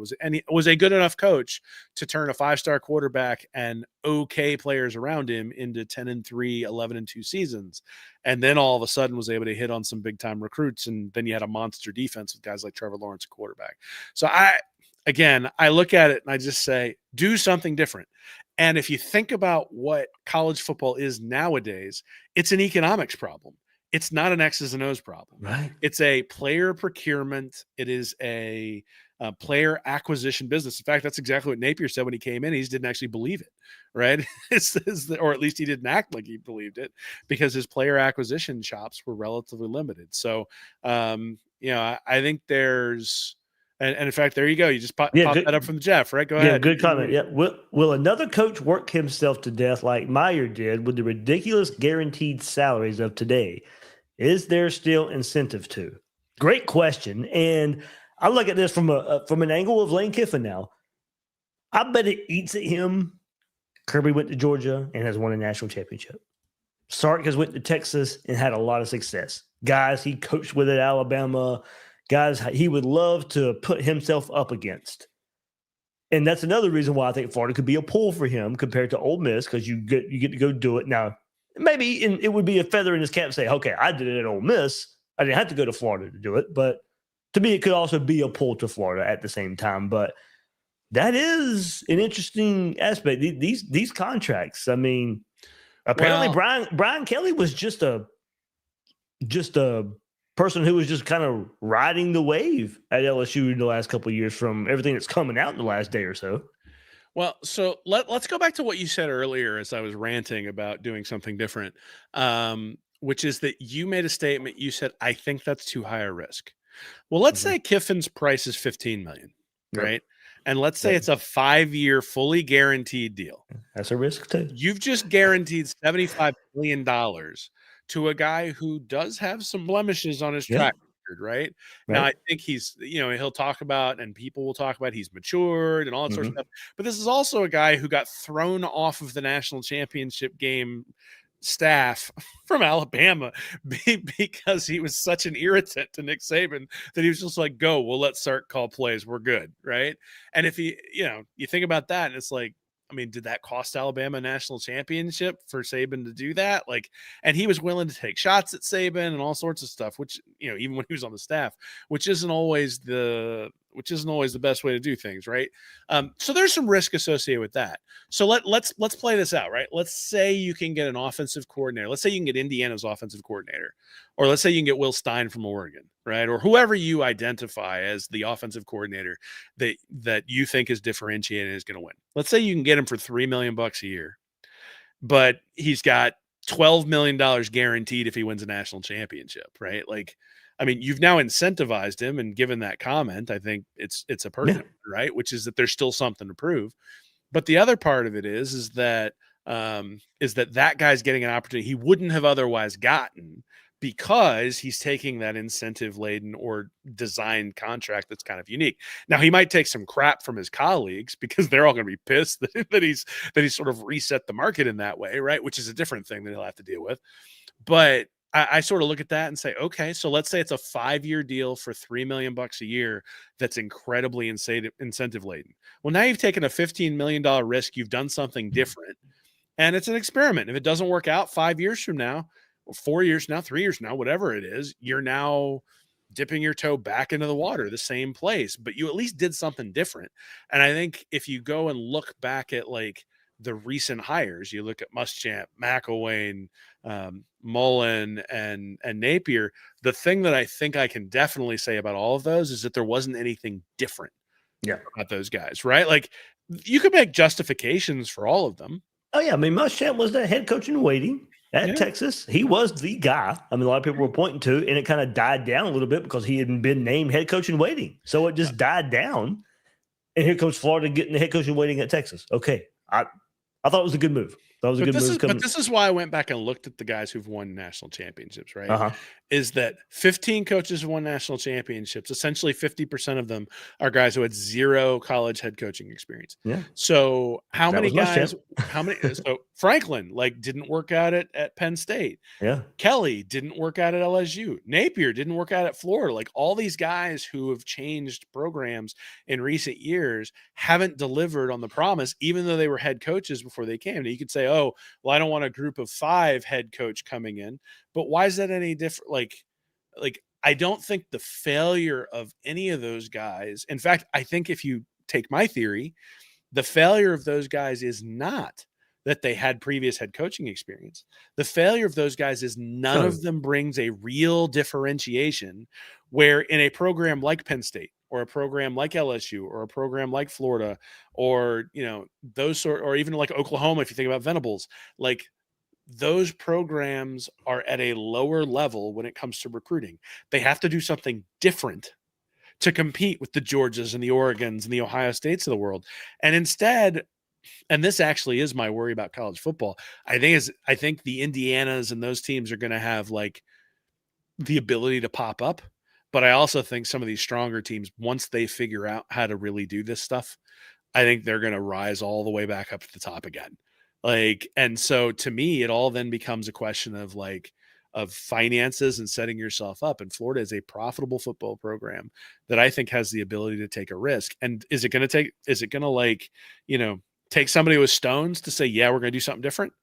was a good enough coach to turn a 5-star quarterback and okay players around him into 10-3, 11-2 seasons. And then all of a sudden was able to hit on some big time recruits. And then you had a monster defense with guys like Trevor Lawrence, a quarterback. So I look at it and I just say, do something different. And if you think about what college football is nowadays, it's an economics problem. It's not an X's and O's problem. Right. It's a player procurement. It is a player acquisition business. In fact, that's exactly what Napier said when he came in. He just didn't actually believe it, right? Or at least he didn't act like he believed it because his player acquisition chops were relatively limited. So, I think there's – and in fact, there you go. You just pop that up from the Jeff, right? Go ahead. Yeah, good comment. Yeah. Will another coach work himself to death like Meyer did with the ridiculous guaranteed salaries of today? Is there still incentive to? Great question. And I look at this from an angle of Lane Kiffin now. I bet it eats at him. Kirby went to Georgia and has won a national championship. Sark has went to Texas and had a lot of success. Guys he coached with at Alabama, guys he would love to put himself up against. And that's another reason why I think Florida could be a pull for him compared to Ole Miss, because you get to go do it. Now, maybe it would be a feather in his cap to say, okay, I did it at Ole Miss. I didn't have to go to Florida to do it. But to me, it could also be a pull to Florida at the same time. But that is an interesting aspect. These contracts, I mean, apparently Brian Kelly was just a person who was just kind of riding the wave at LSU in the last couple of years from everything that's coming out in the last day or so. Well, so let's go back to what you said earlier as I was ranting about doing something different, which is that you made a statement. You said, I think that's too high a risk. Well, let's say Kiffin's price is $15 million, right? And let's say it's a 5-year fully guaranteed deal. That's a risk too. You've just guaranteed $75 million to a guy who does have some blemishes on his track record, right? Now, I think he's, he'll talk about, and people will talk about, he's matured and all that sort of stuff. But this is also a guy who got thrown off of the national championship game staff from Alabama because he was such an irritant to Nick Saban that he was just like, go, we'll let Sark call plays. We're good. Right. And if you think about that, and it's like, I mean, did that cost Alabama a national championship for Saban to do that? Like, and he was willing to take shots at Saban and all sorts of stuff, which, even when he was on the staff, which isn't always the best way to do things, right? So there's some risk associated with that. So let's play this out, right? Let's say you can get an offensive coordinator. Let's say you can get Indiana's offensive coordinator, or let's say you can get Will Stein from Oregon, right? Or whoever you identify as the offensive coordinator that you think is differentiated and is going to win. Let's say you can get him for $3 million a year, but he's got $12 million guaranteed if he wins a national championship, right? Like, I mean, you've now incentivized him, and given that comment, I think it's a pertinent, right? Which is that there's still something to prove. But the other part of it is that that guy's getting an opportunity he wouldn't have otherwise gotten because he's taking that incentive-laden or designed contract that's kind of unique. Now, he might take some crap from his colleagues because they're all going to be pissed that he's sort of reset the market in that way, right? Which is a different thing that he'll have to deal with. But I sort of look at that and say, okay, so let's say it's a 5-year deal for $3 million a year that's incredibly incentive laden. Well, now you've taken a $15 million risk. You've done something different, and it's an experiment. If it doesn't work out 5 years from now, or 4 years now, 3 years now, whatever it is, you're now dipping your toe back into the water, the same place, but you at least did something different. And I think if you go and look back at like the recent hires, you look at Muschamp, McElwain, Mullen, and Napier, the thing that I think I can definitely say about all of those is that there wasn't anything different about those guys, right? Like, you could make justifications for all of them. Oh, yeah. I mean, Muschamp was the head coach in waiting at Texas. He was the guy. I mean, a lot of people were pointing to, and it kind of died down a little bit because he hadn't been named head coach in waiting. So it just died down. And here comes Florida getting the head coach in waiting at Texas. Okay. I thought it was a good move. That was a good move. But this is why I went back and looked at the guys who've won national championships, right? Is that 15 coaches have won national championships. Essentially 50% of them are guys who had 0 college head coaching experience. Yeah. So how many guys, so Franklin, like, didn't work out at Penn State. Yeah. Kelly didn't work out at LSU. Napier didn't work out at Florida. Like, all these guys who have changed programs in recent years haven't delivered on the promise, even though they were head coaches before they came. Now, you could say, oh, well, I don't want a group of 5 head coach coming in, but why is that any different? Like, I don't think the failure of any of those guys, in fact, I think if you take my theory, the failure of those guys is not that they had previous head coaching experience. The failure of those guys is none of them brings a real differentiation, where in a program like Penn State or a program like LSU or a program like Florida or, or even like Oklahoma, if you think about Venables, like, those programs are at a lower level when it comes to recruiting. They have to do something different to compete with the Georgias and the Oregons and the Ohio States of the world. And instead, and this actually is my worry about college football, I think the Indianas and those teams are going to have like the ability to pop up. But I also think some of these stronger teams, once they figure out how to really do this stuff, I think they're going to rise all the way back up to the top again. Like, and so to me, it all then becomes a question of finances and setting yourself up. And Florida is a profitable football program that I think has the ability to take a risk. And is it going to take somebody with stones to say, yeah, we're going to do something different?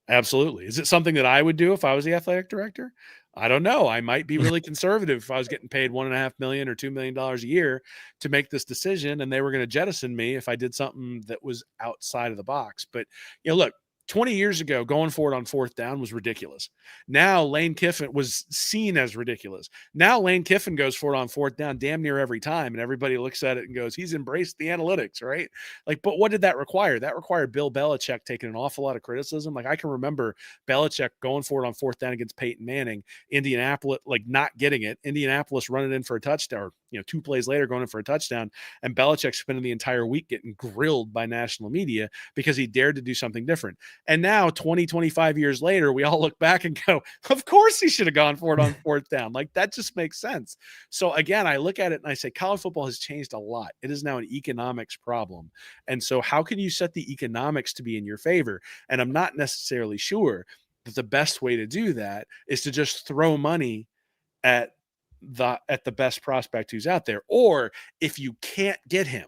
Absolutely. Is it something that I would do if I was the athletic director? I don't know. I might be really conservative if I was getting paid $1.5 million or $2 million a year to make this decision, and they were going to jettison me if I did something that was outside of the box. But look, 20 years ago, going for it on fourth down was ridiculous. Now Lane Kiffin was seen as ridiculous. Now Lane Kiffin goes for it on fourth down damn near every time, and everybody looks at it and goes, he's embraced the analytics, right? Like, but what did that require? That required Bill Belichick taking an awful lot of criticism. Like, I can remember Belichick going for it on fourth down against Peyton Manning, Indianapolis, like, not getting it, Indianapolis running in for a touchdown, or, 2 plays later going in for a touchdown, and Belichick spending the entire week getting grilled by national media because he dared to do something different. And now 25 years later, we all look back and go, of course he should have gone for it on fourth down. Like, that just makes sense. So again, I look at it and I say, college football has changed a lot. It is now an economics problem. And so how can you set the economics to be in your favor? And I'm not necessarily sure that the best way to do that is to just throw money at the best prospect who's out there. Or if you can't get him,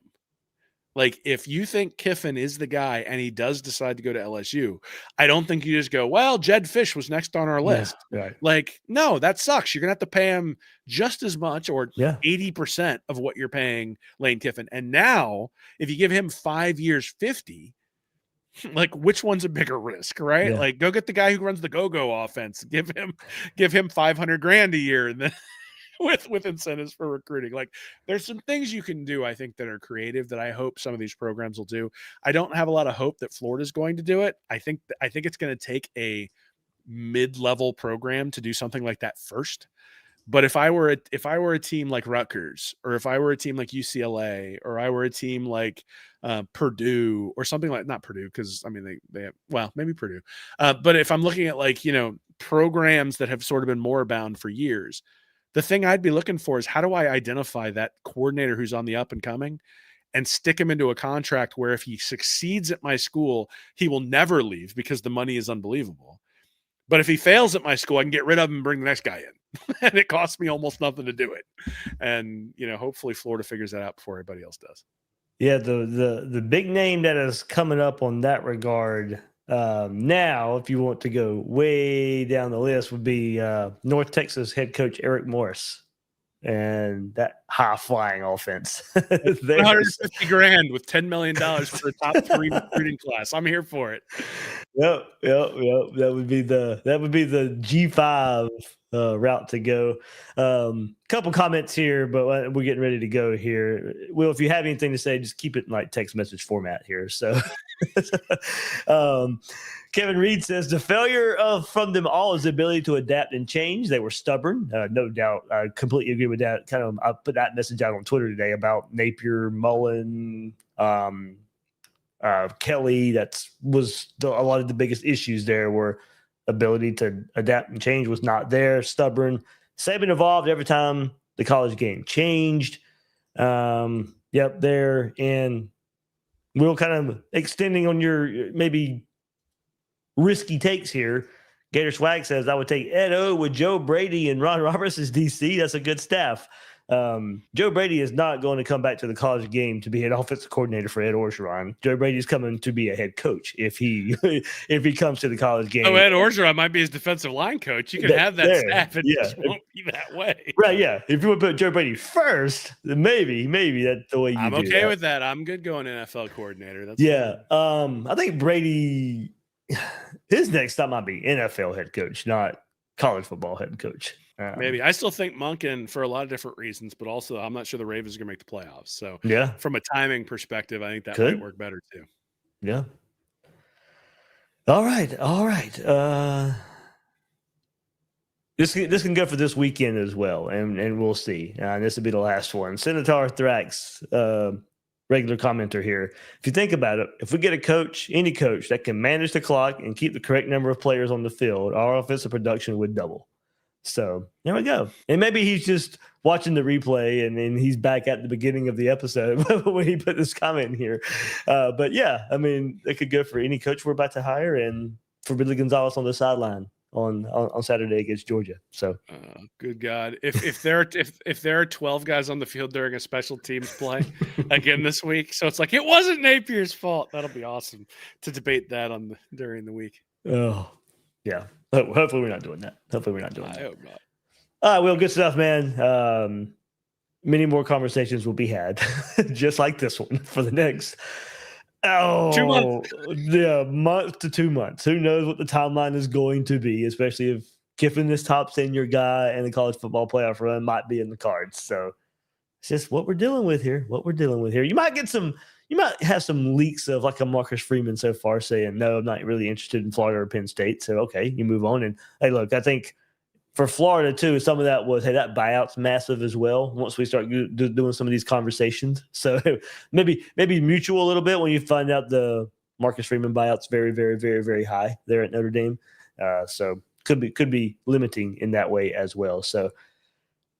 like, if you think Kiffin is the guy and he does decide to go to LSU, I don't think you just go, well, Jed Fish was next on our list. Yeah, right. Like, no, that sucks. You're going to have to pay him just as much, or 80% of what you're paying Lane Kiffin. And now if you give him 5 years, 50, like, which one's a bigger risk, right? Yeah. Like, go get the guy who runs the go-go offense, give him $500,000 a year, and then with incentives for recruiting. Like, there's some things you can do, I think, that are creative that I hope some of these programs will do. I don't have a lot of hope that Florida's going to do it. I think it's going to take a mid-level program to do something like that first. But if I were a team like Rutgers, or if I were a team like UCLA, or I were a team like Purdue, or something like, not Purdue, because I mean they have, well, maybe Purdue. But if I'm looking at, like, programs that have sort of been moribund for years, the thing I'd be looking for is, how do I identify that coordinator who's on the up and coming and stick him into a contract where if he succeeds at my school, he will never leave because the money is unbelievable. But if he fails at my school, I can get rid of him and bring the next guy in. And it costs me almost nothing to do it. And, hopefully Florida figures that out before everybody else does. Yeah, the big name that is coming up on that regard now, if you want to go way down the list, would be North Texas head coach Eric Morris and that high-flying offense. $150,000 with $10 million for a top 3 recruiting class. I'm here for it. Yep. That would be the G5 route to go. Couple comments here, but we're getting ready to go here. Will, if you have anything to say, just keep it in like text message format here. So Kevin Reed says the failure from them all is the ability to adapt and change. They were stubborn, no doubt. I completely agree with that. I put that message out on Twitter today about Napier, Mullen, Kelly. That was a lot of the biggest issues there were ability to adapt and change was not there. Stubborn. Saban evolved every time the college game changed. There. And we'll kind of extending on your maybe risky takes here. Gator Swag says, I would take Ed O with Joe Brady and Ron Roberts as DC. That's a good staff. Joe Brady is not going to come back to the college game to be an offensive coordinator for Ed Orgeron. Joe Brady is coming to be a head coach if he comes to the college game. Oh, Ed Orgeron might be his defensive line coach. You can have that staff, and it just won't be that way. Right, yeah. If you would put Joe Brady first, then maybe that's the way you do it. I'm okay with that. I'm good going NFL coordinator. That's fine. I think Brady, his next stop might be NFL head coach, not college football head coach. Maybe. I still think Monken for a lot of different reasons, but also I'm not sure the Ravens are going to make the playoffs. So from a timing perspective, I think that might work better too. Yeah. All right. This can go for this weekend as well, and we'll see. This will be the last one. Senator Thrax, regular commenter here. If you think about it, if we get any coach that can manage the clock and keep the correct number of players on the field, our offensive production would double. So there we go. And maybe he's just watching the replay and then he's back at the beginning of the episode when he put this comment in here. But yeah, I mean, it could go for any coach we're about to hire and for Billy Gonzalez on the sideline on Saturday against Georgia. So good God. If there are 12 guys on the field during a special teams play again this week, so it's like it wasn't Napier's fault. That'll be awesome to debate that during the week. Oh, yeah. Hopefully we're not doing that. I hope not. All right, well, good stuff, man. Many more conversations will be had, just like this one, for the next Oh, yeah, month to 2 months. Who knows what the timeline is going to be, especially if Kiffin, this top senior guy, and the college football playoff run might be in the cards. So it's just what we're dealing with here. You might have some leaks of like a Marcus Freeman so far saying, no, I'm not really interested in Florida or Penn State. So, okay, you move on. And hey, look, I think for Florida too, some of that was, hey, that buyout's massive as well. Once we start doing some of these conversations, so maybe mutual a little bit when you find out the Marcus Freeman buyout's very, very, very, very high there at Notre Dame. So could be limiting in that way as well. So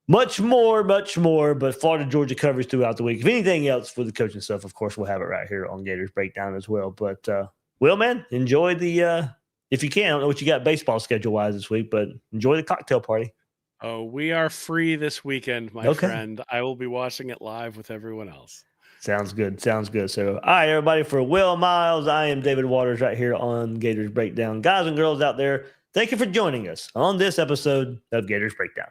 much more. But Florida Georgia coverage throughout the week. If anything else for the coaching stuff, of course, we'll have it right here on Gators Breakdown as well. But Will, man, enjoy the. If you can, I don't know what you got baseball schedule-wise this week, but enjoy the cocktail party. Oh, we are free this weekend, my friend. I will be watching it live with everyone else. Sounds good. So, all right, everybody, for Will Miles, I am David Waters right here on Gators Breakdown. Guys and girls out there, thank you for joining us on this episode of Gators Breakdown.